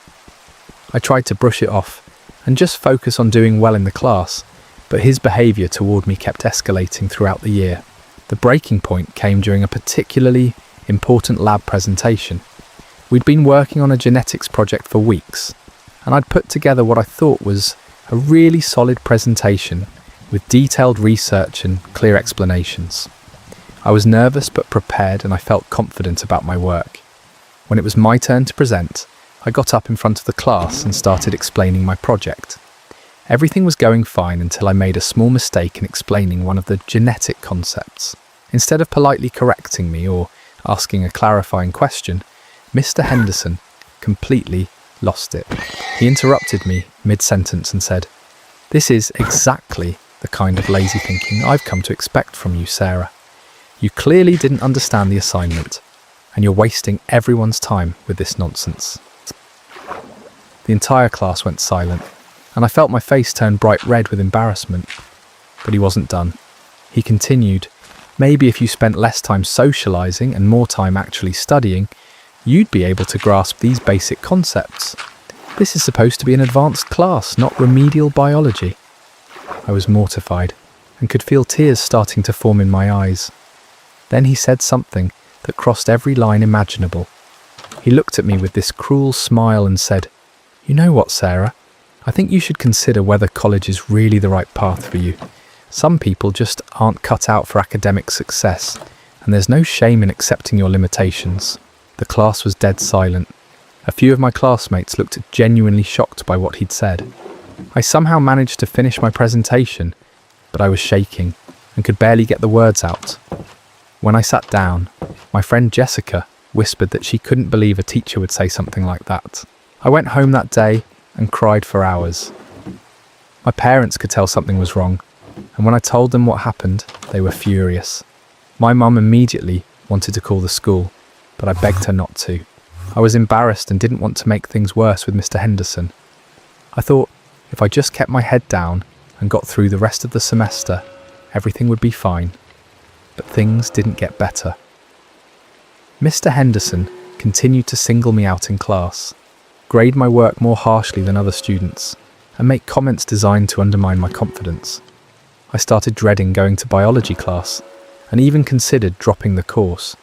I tried to brush it off and just focus on doing well in the class, but his behaviour toward me kept escalating throughout the year. The breaking point came during a particularly important lab presentation. We'd been working on a genetics project for weeks, and I'd put together what I thought was a really solid presentation with detailed research and clear explanations. I was nervous but prepared, and I felt confident about my work. When it was my turn to present, I got up in front of the class and started explaining my project. Everything was going fine until I made a small mistake in explaining one of the genetic concepts. Instead of politely correcting me or asking a clarifying question, Mr. Henderson completely lost it. He interrupted me mid-sentence and said, "This is exactly the kind of lazy thinking I've come to expect from you, Sarah. You clearly didn't understand the assignment, and you're wasting everyone's time with this nonsense." The entire class went silent, and I felt my face turn bright red with embarrassment. But he wasn't done. He continued, "Maybe if you spent less time socializing and more time actually studying, you'd be able to grasp these basic concepts. This is supposed to be an advanced class, not remedial biology." I was mortified and could feel tears starting to form in my eyes. Then he said something that crossed every line imaginable. He looked at me with this cruel smile and said, "You know what, Sarah? I think you should consider whether college is really the right path for you. Some people just aren't cut out for academic success, and there's no shame in accepting your limitations." The class was dead silent. A few of my classmates looked genuinely shocked by what he'd said. I somehow managed to finish my presentation, but I was shaking and could barely get the words out. When I sat down, my friend Jessica whispered that she couldn't believe a teacher would say something like that. I went home that day and cried for hours. My parents could tell something was wrong, and when I told them what happened, they were furious. My mum immediately wanted to call the school, but I begged her not to. I was embarrassed and didn't want to make things worse with Mr. Henderson. I thought if I just kept my head down and got through the rest of the semester, everything would be fine. But things didn't get better. Mr. Henderson continued to single me out in class, grade my work more harshly than other students, and make comments designed to undermine my confidence. I started dreading going to biology class and even considered dropping the course,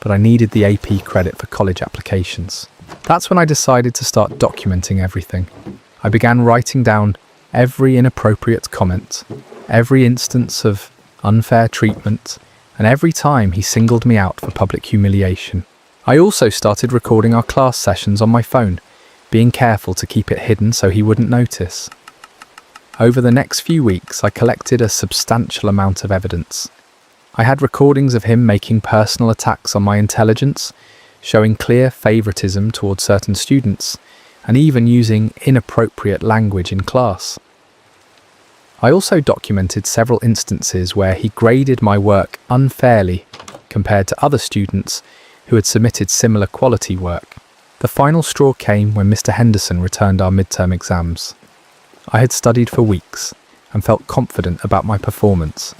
but I needed the AP credit for college applications. That's when I decided to start documenting everything. I began writing down every inappropriate comment, every instance of unfair treatment, and every time he singled me out for public humiliation. I also started recording our class sessions on my phone, being careful to keep it hidden so he wouldn't notice. Over the next few weeks, I collected a substantial amount of evidence. I had recordings of him making personal attacks on my intelligence, showing clear favoritism towards certain students, and even using inappropriate language in class. I also documented several instances where he graded my work unfairly compared to other students who had submitted similar quality work. The final straw came when Mr. Henderson returned our midterm exams. I had studied for weeks and felt confident about my performance,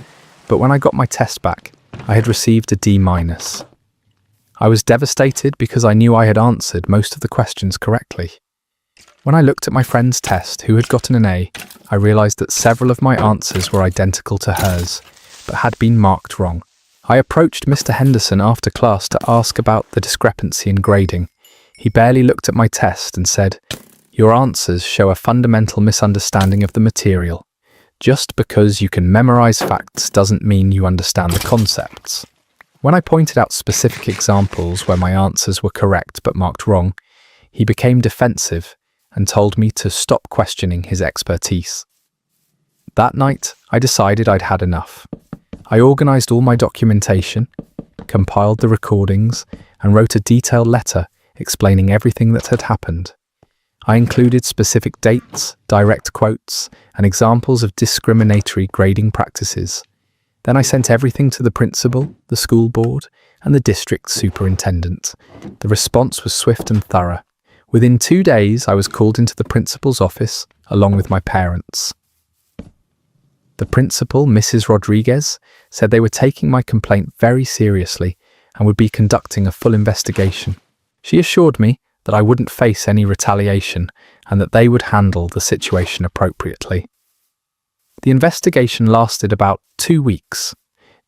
but when I got my test back, I had received a D-. I was devastated because I knew I had answered most of the questions correctly. When I looked at my friend's test, who had gotten an A, I realised that several of my answers were identical to hers, but had been marked wrong. I approached Mr. Henderson after class to ask about the discrepancy in grading. He barely looked at my test and said, "Your answers show a fundamental misunderstanding of the material. Just because you can memorize facts doesn't mean you understand the concepts." When I pointed out specific examples where my answers were correct but marked wrong, he became defensive and told me to stop questioning his expertise. That night, I decided I'd had enough. I organized all my documentation, compiled the recordings, and wrote a detailed letter explaining everything that had happened. I included specific dates, direct quotes, and examples of discriminatory grading practices. Then I sent everything to the principal, the school board, and the district superintendent. The response was swift and thorough. Within 2 days, I was called into the principal's office, along with my parents. The principal, Mrs. Rodriguez, said they were taking my complaint very seriously and would be conducting a full investigation. She assured me that I wouldn't face any retaliation and that they would handle the situation appropriately. The investigation lasted about 2 weeks.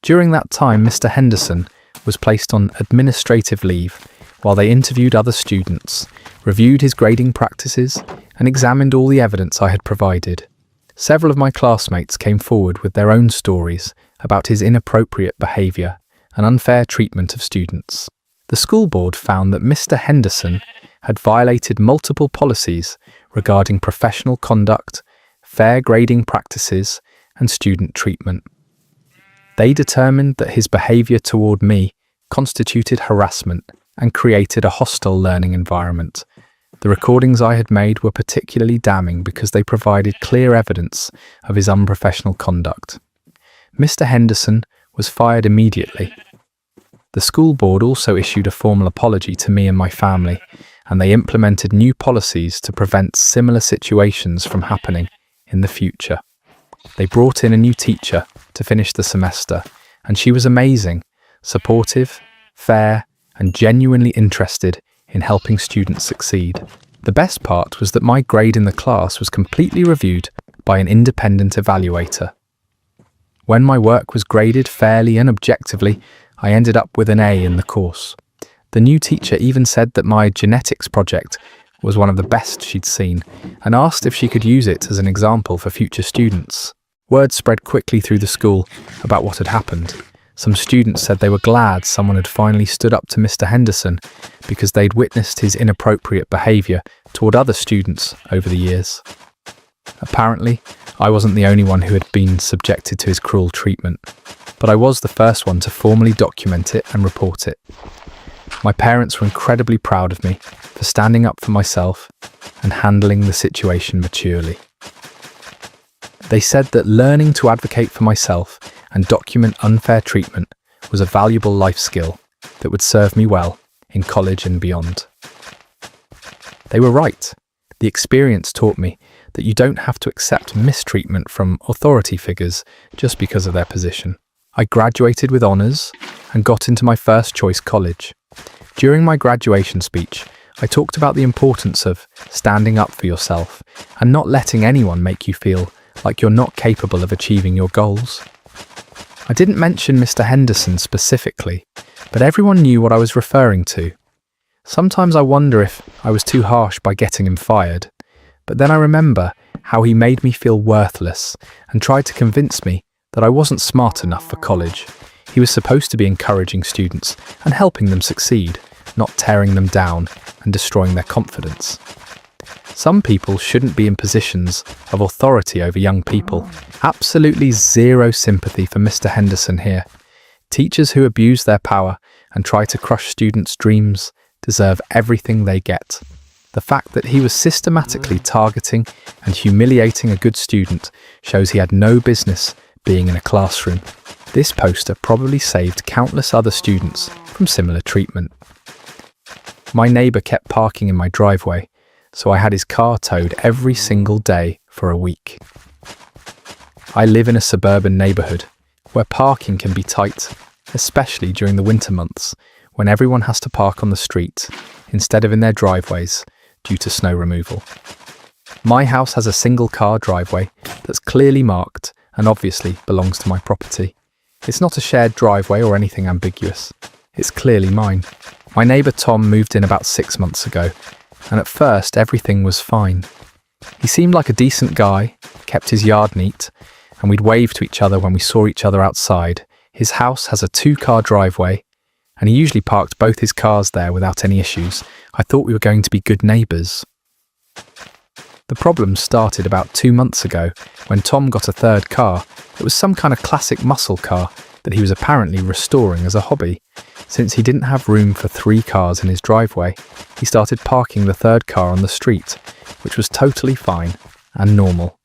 During that time, Mr. Henderson was placed on administrative leave while they interviewed other students, reviewed his grading practices, and examined all the evidence I had provided. Several of my classmates came forward with their own stories about his inappropriate behaviour and unfair treatment of students. The school board found that Mr. Henderson had violated multiple policies regarding professional conduct, fair grading practices, and student treatment. They determined that his behaviour toward me constituted harassment and created a hostile learning environment. The recordings I had made were particularly damning because they provided clear evidence of his unprofessional conduct. Mr. Henderson was fired immediately. The school board also issued a formal apology to me and my family, and they implemented new policies to prevent similar situations from happening in the future. They brought in a new teacher to finish the semester, and she was amazing, supportive, fair, and genuinely interested in helping students succeed. The best part was that my grade in the class was completely reviewed by an independent evaluator. When my work was graded fairly and objectively, I ended up with an A in the course. The new teacher even said that my genetics project was one of the best she'd seen, and asked if she could use it as an example for future students. Word spread quickly through the school about what had happened. Some students said they were glad someone had finally stood up to Mr. Henderson because they'd witnessed his inappropriate behaviour toward other students over the years. Apparently, I wasn't the only one who had been subjected to his cruel treatment, but I was the first one to formally document it and report it. My parents were incredibly proud of me for standing up for myself and handling the situation maturely. They said that learning to advocate for myself and document unfair treatment was a valuable life skill that would serve me well in college and beyond. They were right. The experience taught me that you don't have to accept mistreatment from authority figures just because of their position. I graduated with honours and got into my first choice college. During my graduation speech, I talked about the importance of standing up for yourself and not letting anyone make you feel like you're not capable of achieving your goals. I didn't mention Mr. Henderson specifically, but everyone knew what I was referring to. Sometimes I wonder if I was too harsh by getting him fired, but then I remember how he made me feel worthless and tried to convince me that I wasn't smart enough for college. He was supposed to be encouraging students and helping them succeed, not tearing them down and destroying their confidence. Some people shouldn't be in positions of authority over young people. Absolutely zero sympathy for Mr. Henderson here. Teachers who abuse their power and try to crush students' dreams deserve everything they get. The fact that he was systematically targeting and humiliating a good student shows he had no business being in a classroom. This poster probably saved countless other students from similar treatment. My neighbour kept parking in my driveway, so I had his car towed every single day for a week. I live in a suburban neighbourhood where parking can be tight, especially during the winter months when everyone has to park on the street instead of in their driveways due to snow removal. My house has a single car driveway that's clearly marked and obviously belongs to my property. It's not a shared driveway or anything ambiguous. It's clearly mine. My neighbour Tom moved in about 6 months ago, and at first everything was fine. He seemed like a decent guy, kept his yard neat, and we'd wave to each other when we saw each other outside. His house has a 2-car driveway, and he usually parked both his cars there without any issues. I thought we were going to be good neighbours. The problem started about 2 months ago when Tom got a 3rd car. It was some kind of classic muscle car that he was apparently restoring as a hobby. Since he didn't have room for 3 cars in his driveway, he started parking the 3rd car on the street, which was totally fine and normal.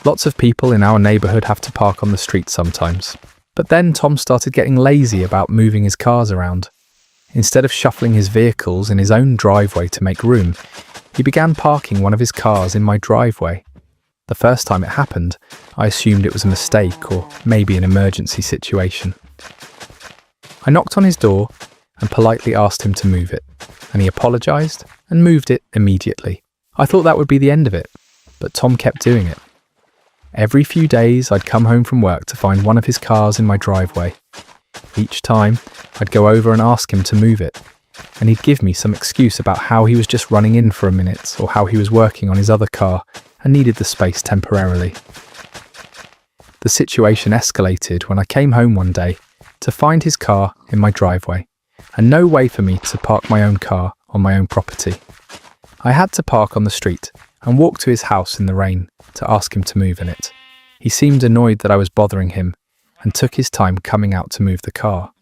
Lots of people in our neighbourhood have to park on the street sometimes. But then Tom started getting lazy about moving his cars around. Instead of shuffling his vehicles in his own driveway to make room, he began parking one of his cars in my driveway. The first time it happened, I assumed it was a mistake or maybe an emergency situation. I knocked on his door and politely asked him to move it, and he apologised and moved it immediately. I thought that would be the end of it, but Tom kept doing it. Every few days I'd come home from work to find one of his cars in my driveway. Each time I'd go over and ask him to move it, and he'd give me some excuse about how he was just running in for a minute or how he was working on his other car and needed the space temporarily. The situation escalated when I came home one day to find his car in my driveway and no way for me to park my own car on my own property. I had to park on the street and walked to his house in the rain to ask him to move in it. He seemed annoyed that I was bothering him and took his time coming out to move the car.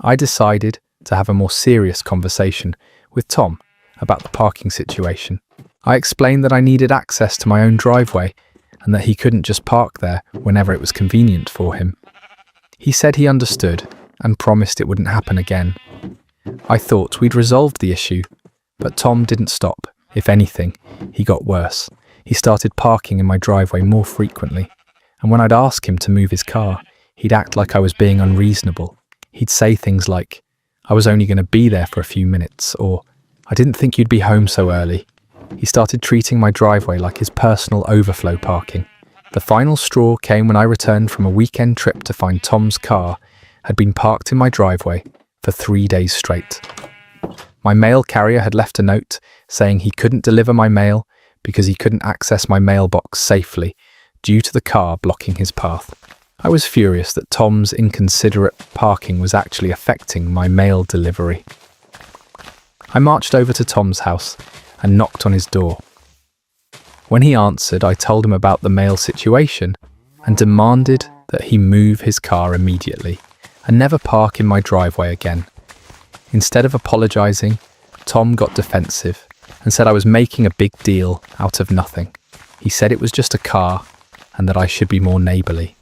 I decided to have a more serious conversation with Tom about the parking situation. I explained that I needed access to my own driveway and that he couldn't just park there whenever it was convenient for him. He said he understood and promised it wouldn't happen again. I thought we'd resolved the issue, but Tom didn't stop. If anything, he got worse. He started parking in my driveway more frequently, and when I'd ask him to move his car, he'd act like I was being unreasonable. He'd say things like, "I was only going to be there for a few minutes," or "I didn't think you'd be home so early." He started treating my driveway like his personal overflow parking. The final straw came when I returned from a weekend trip to find Tom's car had been parked in my driveway for 3 days straight. My mail carrier had left a note saying he couldn't deliver my mail because he couldn't access my mailbox safely due to the car blocking his path. I was furious that Tom's inconsiderate parking was actually affecting my mail delivery. I marched over to Tom's house and knocked on his door. When he answered, I told him about the mail situation and demanded that he move his car immediately and never park in my driveway again. Instead of apologizing, Tom got defensive and said I was making a big deal out of nothing. He said it was just a car and that I should be more neighborly.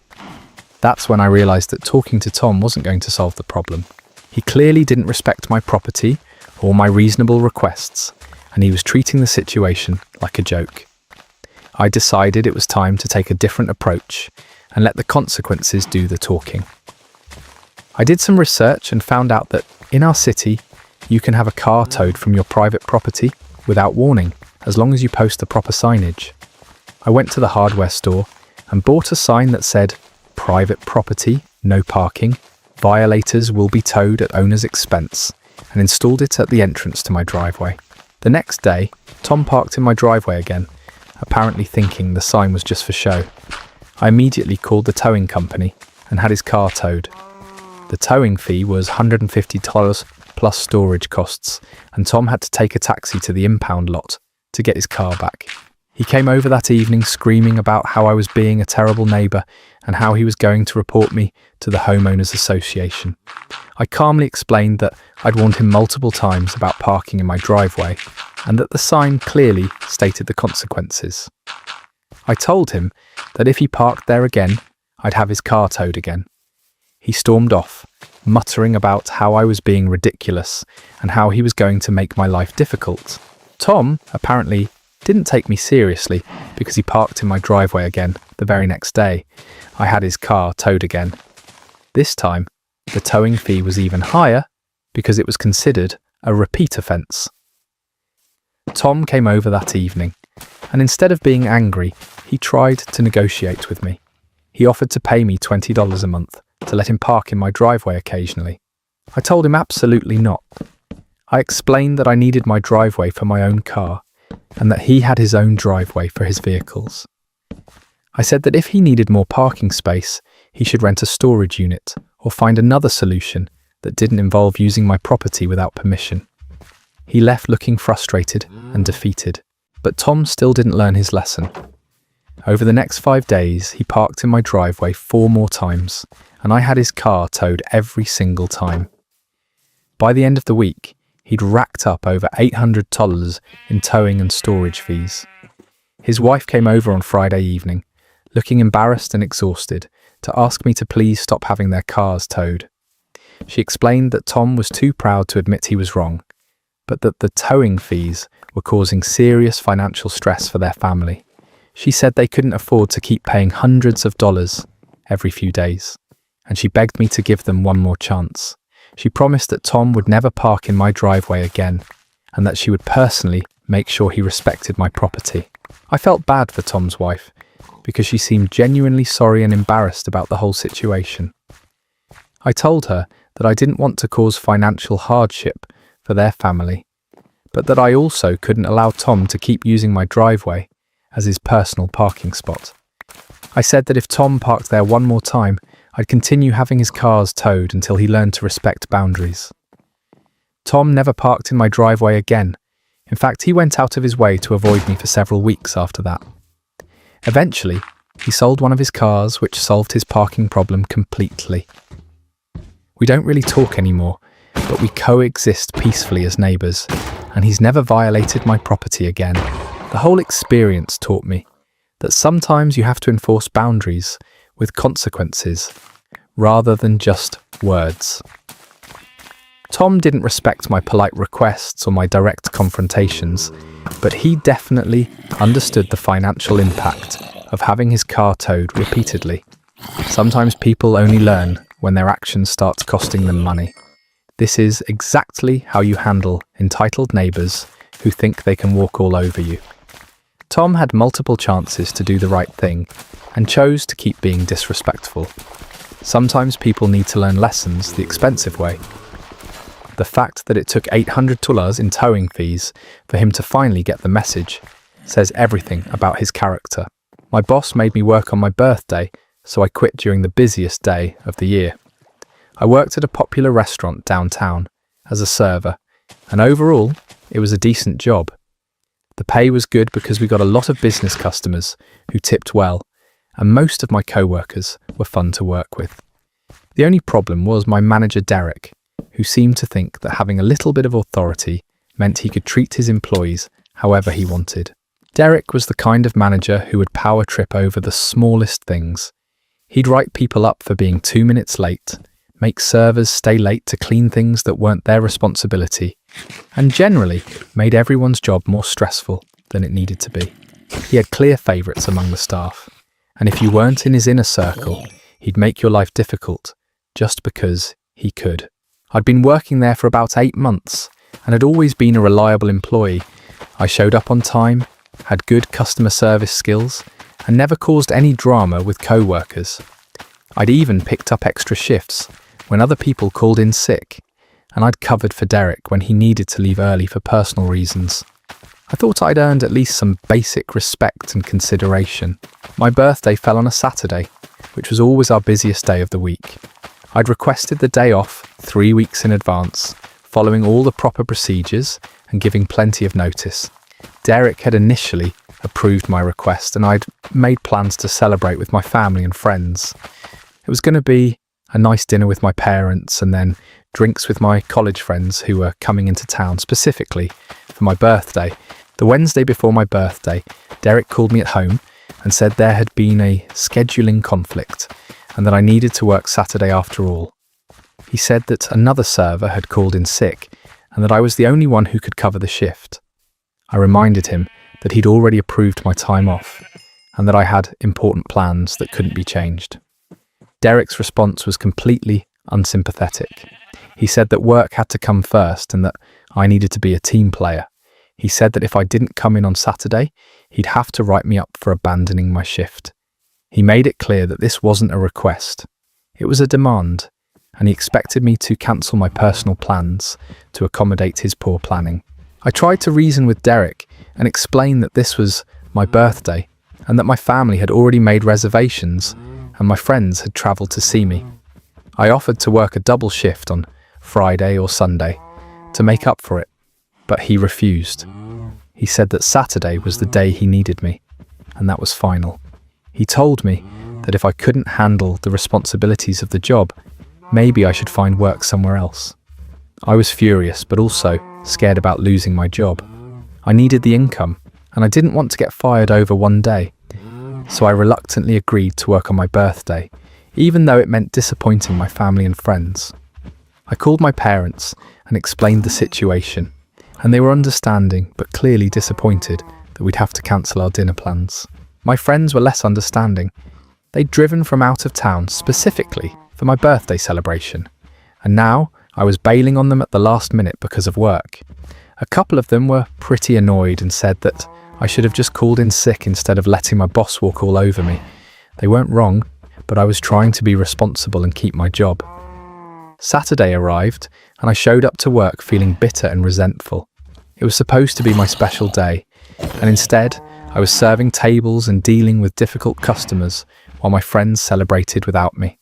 That's when I realized that talking to Tom wasn't going to solve the problem. He clearly didn't respect my property or my reasonable requests, and he was treating the situation like a joke. I decided it was time to take a different approach and let the consequences do the talking. I did some research and found out that in our city, you can have a car towed from your private property without warning, as long as you post the proper signage. I went to the hardware store and bought a sign that said, "Private property, no parking, violators will be towed at owner's expense," and installed it at the entrance to my driveway. The next day, Tom parked in my driveway again, apparently thinking the sign was just for show. I immediately called the towing company and had his car towed. The towing fee was $150 plus storage costs, and Tom had to take a taxi to the impound lot to get his car back. He came over that evening screaming about how I was being a terrible neighbour and how he was going to report me to the homeowners association. I calmly explained that I'd warned him multiple times about parking in my driveway and that the sign clearly stated the consequences. I told him that if he parked there again, I'd have his car towed again. He stormed off, muttering about how I was being ridiculous and how he was going to make my life difficult. Tom, apparently, didn't take me seriously because he parked in my driveway again the very next day. I had his car towed again. This time, the towing fee was even higher because it was considered a repeat offence. Tom came over that evening, and instead of being angry, he tried to negotiate with me. He offered to pay me $20 a month to let him park in my driveway occasionally. I told him absolutely not. I explained that I needed my driveway for my own car and that he had his own driveway for his vehicles. I said that if he needed more parking space, he should rent a storage unit or find another solution that didn't involve using my property without permission. He left looking frustrated and defeated, but Tom still didn't learn his lesson. Over the next 5 days, he parked in my driveway 4 more times, and I had his car towed every single time. By the end of the week, he'd racked up over $800 in towing and storage fees. His wife came over on Friday evening, looking embarrassed and exhausted, to ask me to please stop having their cars towed. She explained that Tom was too proud to admit he was wrong, but that the towing fees were causing serious financial stress for their family. She said they couldn't afford to keep paying hundreds of dollars every few days, and she begged me to give them one more chance. She promised that Tom would never park in my driveway again, and that she would personally make sure he respected my property. I felt bad for Tom's wife, because she seemed genuinely sorry and embarrassed about the whole situation. I told her that I didn't want to cause financial hardship for their family, but that I also couldn't allow Tom to keep using my driveway as his personal parking spot. I said that if Tom parked there one more time, I'd continue having his cars towed until he learned to respect boundaries. Tom never parked in my driveway again In fact, he went out of his way to avoid me for several weeks after that. Eventually, he sold one of his cars, which solved his parking problem completely. We don't really talk anymore, but we coexist peacefully as neighbours, and he's never violated my property again. The whole experience taught me that sometimes you have to enforce boundaries with consequences rather than just words. Tom didn't respect my polite requests or my direct confrontations, but he definitely understood the financial impact of having his car towed repeatedly. Sometimes people only learn when their actions start costing them money. This is exactly how you handle entitled neighbours who think they can walk all over you. Tom had multiple chances to do the right thing and chose to keep being disrespectful. Sometimes people need to learn lessons the expensive way. The fact that it took $800 in towing fees for him to finally get the message says everything about his character. My boss made me work on my birthday, so I quit during the busiest day of the year. I worked at a popular restaurant downtown as a server, and overall, it was a decent job. The pay was good because we got a lot of business customers who tipped well, and most of my co-workers were fun to work with. The only problem was my manager Derek, who seemed to think that having a little bit of authority meant he could treat his employees however he wanted. Derek was the kind of manager who would power trip over the smallest things. He'd write people up for being 2 minutes late, make servers stay late to clean things that weren't their responsibility, and generally made everyone's job more stressful than it needed to be. He had clear favourites among the staff, and if you weren't in his inner circle, he'd make your life difficult just because he could. I'd been working there for about 8 months and had always been a reliable employee. I showed up on time, had good customer service skills, and never caused any drama with co-workers. I'd even picked up extra shifts when other people called in sick, and I'd covered for Derek when he needed to leave early for personal reasons. I thought I'd earned at least some basic respect and consideration. My birthday fell on a Saturday, which was always our busiest day of the week. I'd requested the day off 3 weeks in advance, following all the proper procedures and giving plenty of notice. Derek had initially approved my request, and I'd made plans to celebrate with my family and friends. It was going to be a nice dinner with my parents and then drinks with my college friends who were coming into town specifically for my birthday. The Wednesday before my birthday, Derek called me at home and said there had been a scheduling conflict and that I needed to work Saturday after all. He said that another server had called in sick and that I was the only one who could cover the shift. I reminded him that he'd already approved my time off and that I had important plans that couldn't be changed. Derek's response was completely unsympathetic. He said that work had to come first and that I needed to be a team player. He said that if I didn't come in on Saturday, he'd have to write me up for abandoning my shift. He made it clear that this wasn't a request. It was a demand, and he expected me to cancel my personal plans to accommodate his poor planning. I tried to reason with Derek and explain that this was my birthday and that my family had already made reservations and my friends had travelled to see me. I offered to work a double shift on Friday or Sunday to make up for it, but he refused. He said that Saturday was the day he needed me, and that was final. He told me that if I couldn't handle the responsibilities of the job, maybe I should find work somewhere else. I was furious, but also scared about losing my job. I needed the income, and I didn't want to get fired over one day. So I reluctantly agreed to work on my birthday, even though it meant disappointing my family and friends. I called my parents and explained the situation, and they were understanding but clearly disappointed that we'd have to cancel our dinner plans. My friends were less understanding. They'd driven from out of town specifically for my birthday celebration, and now I was bailing on them at the last minute because of work. A couple of them were pretty annoyed and said that I should have just called in sick instead of letting my boss walk all over me. They weren't wrong, but I was trying to be responsible and keep my job. Saturday arrived, and I showed up to work feeling bitter and resentful. It was supposed to be my special day, and instead, I was serving tables and dealing with difficult customers while my friends celebrated without me.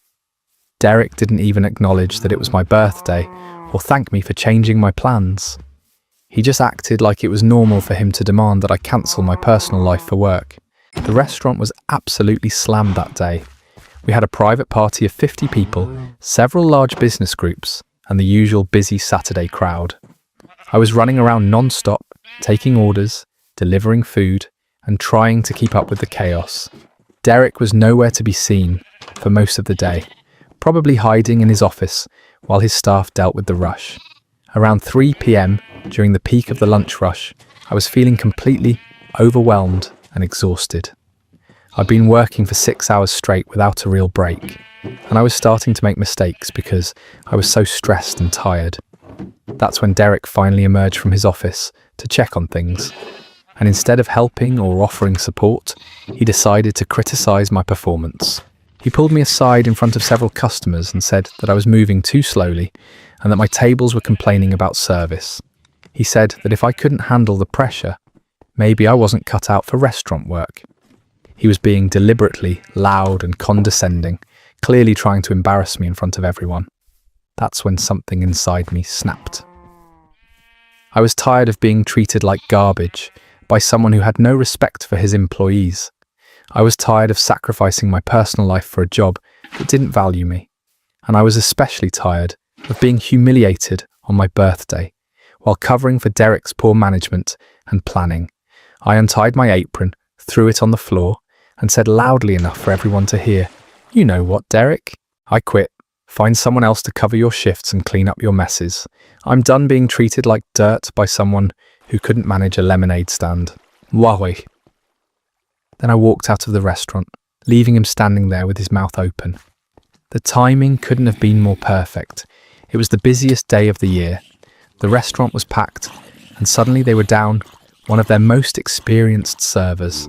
Derek didn't even acknowledge that it was my birthday or thank me for changing my plans. He just acted like it was normal for him to demand that I cancel my personal life for work. The restaurant was absolutely slammed that day. We had a private party of 50 people, several large business groups, and the usual busy Saturday crowd. I was running around non-stop, taking orders, delivering food, and trying to keep up with the chaos. Derek was nowhere to be seen for most of the day, probably hiding in his office while his staff dealt with the rush. Around 3 p.m, during the peak of the lunch rush, I was feeling completely overwhelmed and exhausted. I'd been working for 6 hours straight without a real break, and I was starting to make mistakes because I was so stressed and tired. That's when Derek finally emerged from his office to check on things, and instead of helping or offering support, he decided to criticize my performance. He pulled me aside in front of several customers and said that I was moving too slowly and that my tables were complaining about service. He said that if I couldn't handle the pressure, maybe I wasn't cut out for restaurant work. He was being deliberately loud and condescending, clearly trying to embarrass me in front of everyone. That's when something inside me snapped. I was tired of being treated like garbage by someone who had no respect for his employees. I was tired of sacrificing my personal life for a job that didn't value me. And I was especially tired of being humiliated on my birthday while covering for Derek's poor management and planning. I untied my apron, threw it on the floor, and said loudly enough for everyone to hear, "You know what, Derek? I quit. Find someone else to cover your shifts and clean up your messes. I'm done being treated like dirt by someone who couldn't manage a lemonade stand. Wahweh." Then I walked out of the restaurant, leaving him standing there with his mouth open. The timing couldn't have been more perfect. It was the busiest day of the year. The restaurant was packed, and suddenly they were down one of their most experienced servers.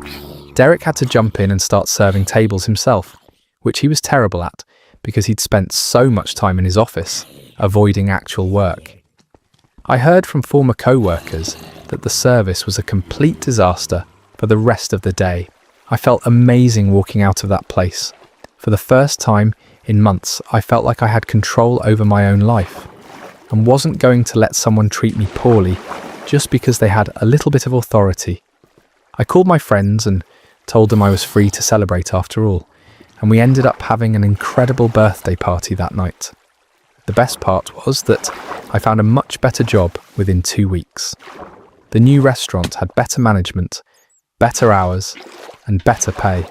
Derek had to jump in and start serving tables himself, which he was terrible at because he'd spent so much time in his office, avoiding actual work. I heard from former co-workers that the service was a complete disaster for the rest of the day. I felt amazing walking out of that place. For the first time in months, I felt like I had control over my own life and wasn't going to let someone treat me poorly just because they had a little bit of authority. I called my friends and told them I was free to celebrate after all, and we ended up having an incredible birthday party that night. The best part was that I found a much better job within 2 weeks. The new restaurant had better management, better hours, and better pay.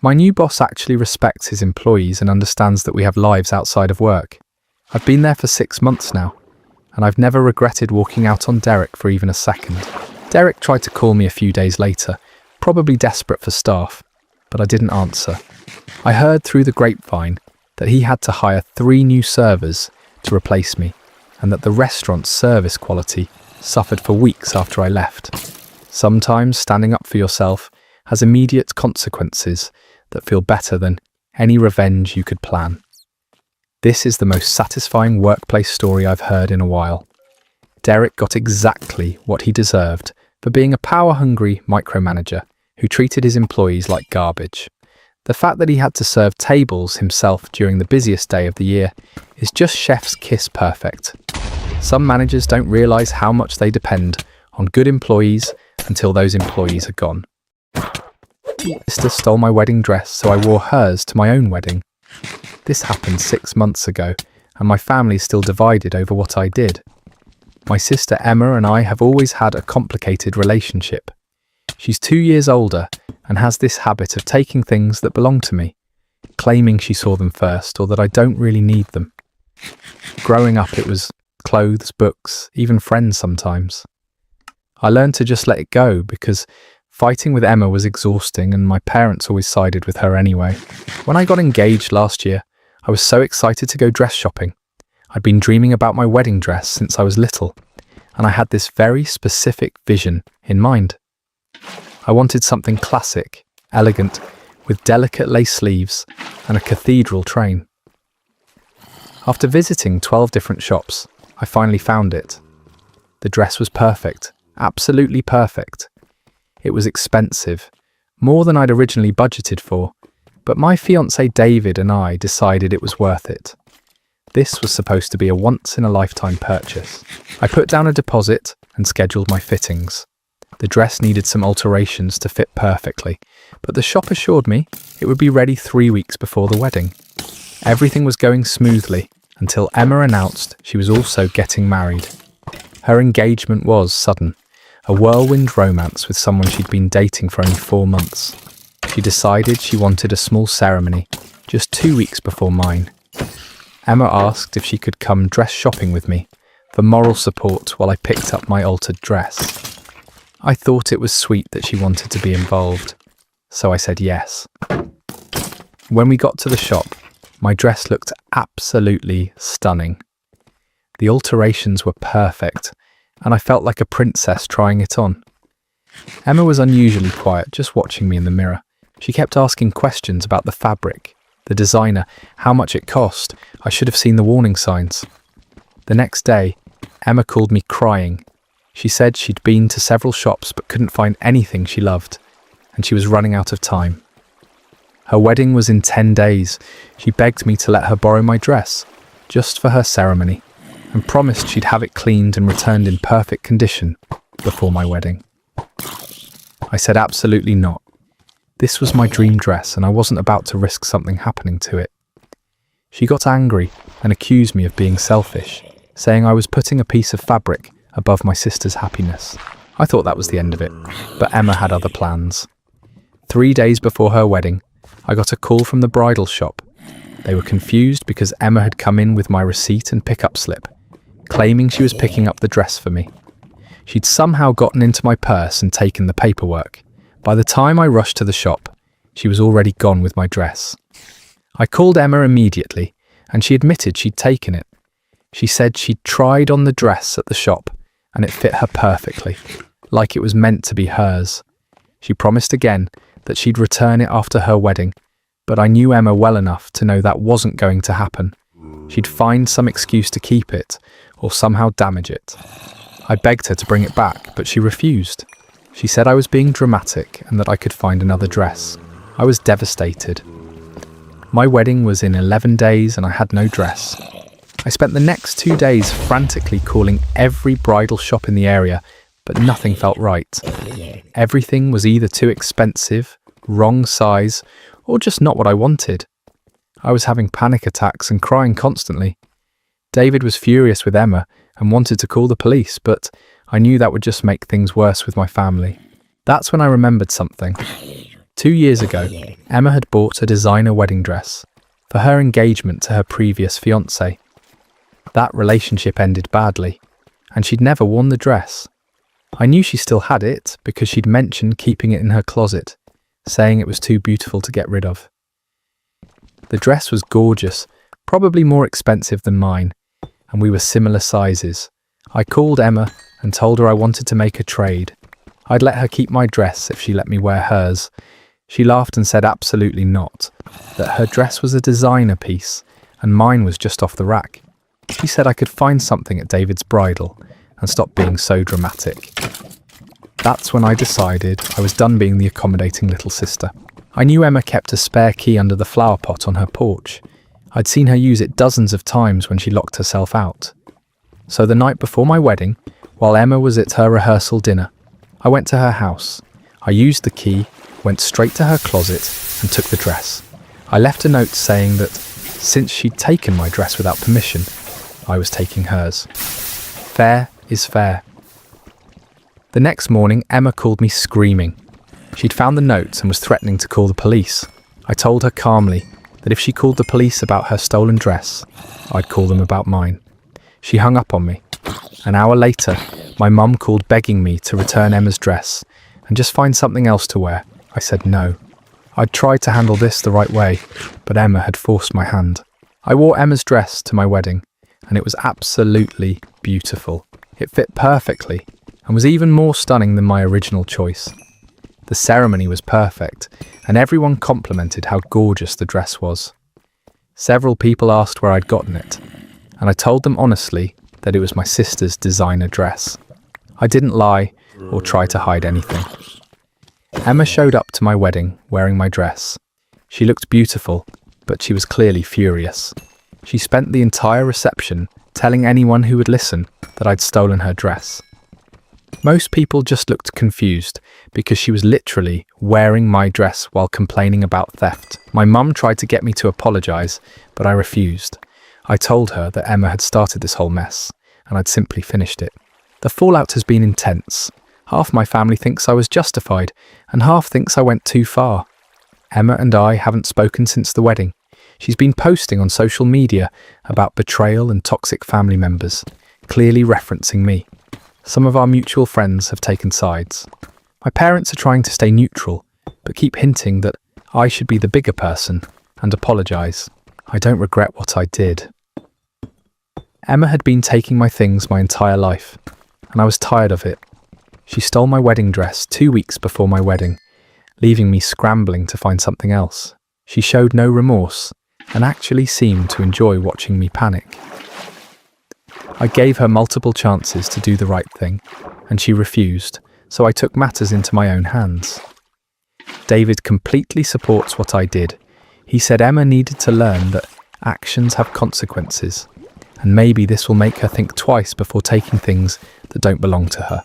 My new boss actually respects his employees and understands that we have lives outside of work. I've been there for 6 months now, and I've never regretted walking out on Derek for even a second. Derek tried to call me a few days later, probably desperate for staff, but I didn't answer. I heard through the grapevine that he had to hire 3 new servers to replace me, and that the restaurant's service quality suffered for weeks after I left. Sometimes standing up for yourself has immediate consequences that feel better than any revenge you could plan. This is the most satisfying workplace story I've heard in a while. Derek got exactly what he deserved for being a power-hungry micromanager who treated his employees like garbage. The fact that he had to serve tables himself during the busiest day of the year is just chef's kiss perfect. Some managers don't realise how much they depend on good employees until those employees are gone. My sister stole my wedding dress, so I wore hers to my own wedding. This happened 6 months ago, and my family's still divided over what I did. My sister Emma and I have always had a complicated relationship. She's 2 years older and has this habit of taking things that belong to me, claiming she saw them first or that I don't really need them. Growing up, it was clothes, books, even friends sometimes. I learned to just let it go because fighting with Emma was exhausting and my parents always sided with her anyway. When I got engaged last year, I was so excited to go dress shopping. I'd been dreaming about my wedding dress since I was little, and I had this very specific vision in mind. I wanted something classic, elegant, with delicate lace sleeves and a cathedral train. After visiting 12 different shops, I finally found it. The dress was perfect, absolutely perfect. It was expensive, more than I'd originally budgeted for, but my fiancé David and I decided it was worth it. This was supposed to be a once-in-a-lifetime purchase. I put down a deposit and scheduled my fittings. The dress needed some alterations to fit perfectly, but the shop assured me it would be ready 3 weeks before the wedding. Everything was going smoothly until Emma announced she was also getting married. Her engagement was sudden, a whirlwind romance with someone she'd been dating for only 4 months. She decided she wanted a small ceremony, just 2 weeks before mine. Emma asked if she could come dress shopping with me for moral support while I picked up my altered dress. I thought it was sweet that she wanted to be involved, so I said yes. When we got to the shop, my dress looked absolutely stunning. The alterations were perfect, and I felt like a princess trying it on. Emma was unusually quiet, just watching me in the mirror. She kept asking questions about the fabric, the designer, how much it cost. I should have seen the warning signs. The next day, Emma called me crying. She said she'd been to several shops but couldn't find anything she loved, and she was running out of time. Her wedding was in 10 days. She begged me to let her borrow my dress, just for her ceremony, and promised she'd have it cleaned and returned in perfect condition before my wedding. I said absolutely not. This was my dream dress, and I wasn't about to risk something happening to it. She got angry and accused me of being selfish, saying I was putting a piece of fabric above my sister's happiness. I thought that was the end of it, but Emma had other plans. 3 days before her wedding, I got a call from the bridal shop. They were confused because Emma had come in with my receipt and pickup slip, claiming she was picking up the dress for me. She'd somehow gotten into my purse and taken the paperwork. By the time I rushed to the shop, she was already gone with my dress. I called Emma immediately, and she admitted she'd taken it. She said she'd tried on the dress at the shop, and it fit her perfectly, like it was meant to be hers. She promised again that she'd return it after her wedding, but I knew Emma well enough to know that wasn't going to happen. She'd find some excuse to keep it, or somehow damage it. I begged her to bring it back, but she refused. She said I was being dramatic and that I could find another dress. I was devastated. My wedding was in 11 days and I had no dress. I spent the next 2 days frantically calling every bridal shop in the area, but nothing felt right. Everything was either too expensive, wrong size, or just not what I wanted. I was having panic attacks and crying constantly. David was furious with Emma and wanted to call the police, but I knew that would just make things worse with my family. That's when I remembered something. 2 years ago, Emma had bought a designer wedding dress for her engagement to her previous fiancé. That relationship ended badly, and she'd never worn the dress. I knew she still had it because she'd mentioned keeping it in her closet, saying it was too beautiful to get rid of. The dress was gorgeous, probably more expensive than mine, and we were similar sizes. I called Emma and told her I wanted to make a trade. I'd let her keep my dress if she let me wear hers. She laughed and said absolutely not, that her dress was a designer piece and mine was just off the rack. She said I could find something at David's bridal and stop being so dramatic. That's when I decided I was done being the accommodating little sister. I knew Emma kept a spare key under the flower pot on her porch. I'd seen her use it dozens of times when she locked herself out. So the night before my wedding, while Emma was at her rehearsal dinner, I went to her house. I used the key, went straight to her closet and took the dress. I left a note saying that since she'd taken my dress without permission, I was taking hers. Fair is fair. The next morning, Emma called me screaming. She'd found the notes and was threatening to call the police. I told her calmly that if she called the police about her stolen dress, I'd call them about mine. She hung up on me. An hour later, my mum called begging me to return Emma's dress and just find something else to wear. I said no. I'd tried to handle this the right way, but Emma had forced my hand. I wore Emma's dress to my wedding, and it was absolutely beautiful. It fit perfectly and was even more stunning than my original choice. The ceremony was perfect, and everyone complimented how gorgeous the dress was. Several people asked where I'd gotten it, and I told them honestly that it was my sister's designer dress. I didn't lie or try to hide anything. Emma showed up to my wedding wearing my dress. She looked beautiful, but she was clearly furious. She spent the entire reception telling anyone who would listen that I'd stolen her dress. Most people just looked confused because she was literally wearing my dress while complaining about theft. My mum tried to get me to apologise, but I refused. I told her that Emma had started this whole mess, and I'd simply finished it. The fallout has been intense. Half my family thinks I was justified, and half thinks I went too far. Emma and I haven't spoken since the wedding. She's been posting on social media about betrayal and toxic family members, clearly referencing me. Some of our mutual friends have taken sides. My parents are trying to stay neutral, but keep hinting that I should be the bigger person and apologise. I don't regret what I did. Emma had been taking my things my entire life, and I was tired of it. She stole my wedding dress 2 weeks before my wedding, leaving me scrambling to find something else. She showed no remorse and actually seemed to enjoy watching me panic. I gave her multiple chances to do the right thing, and she refused, so I took matters into my own hands. David completely supports what I did. He said Emma needed to learn that actions have consequences, and maybe this will make her think twice before taking things that don't belong to her.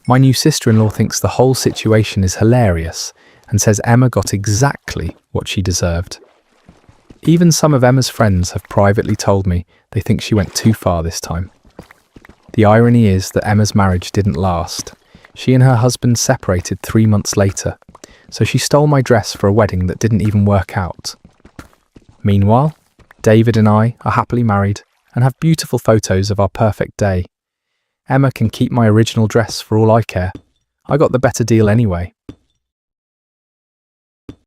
My new sister-in-law thinks the whole situation is hilarious and says Emma got exactly what she deserved. Even some of Emma's friends have privately told me they think she went too far this time. The irony is that Emma's marriage didn't last. She and her husband separated 3 months later, so she stole my dress for a wedding that didn't even work out. Meanwhile, David and I are happily married and have beautiful photos of our perfect day. Emma can keep my original dress for all I care. I got the better deal anyway.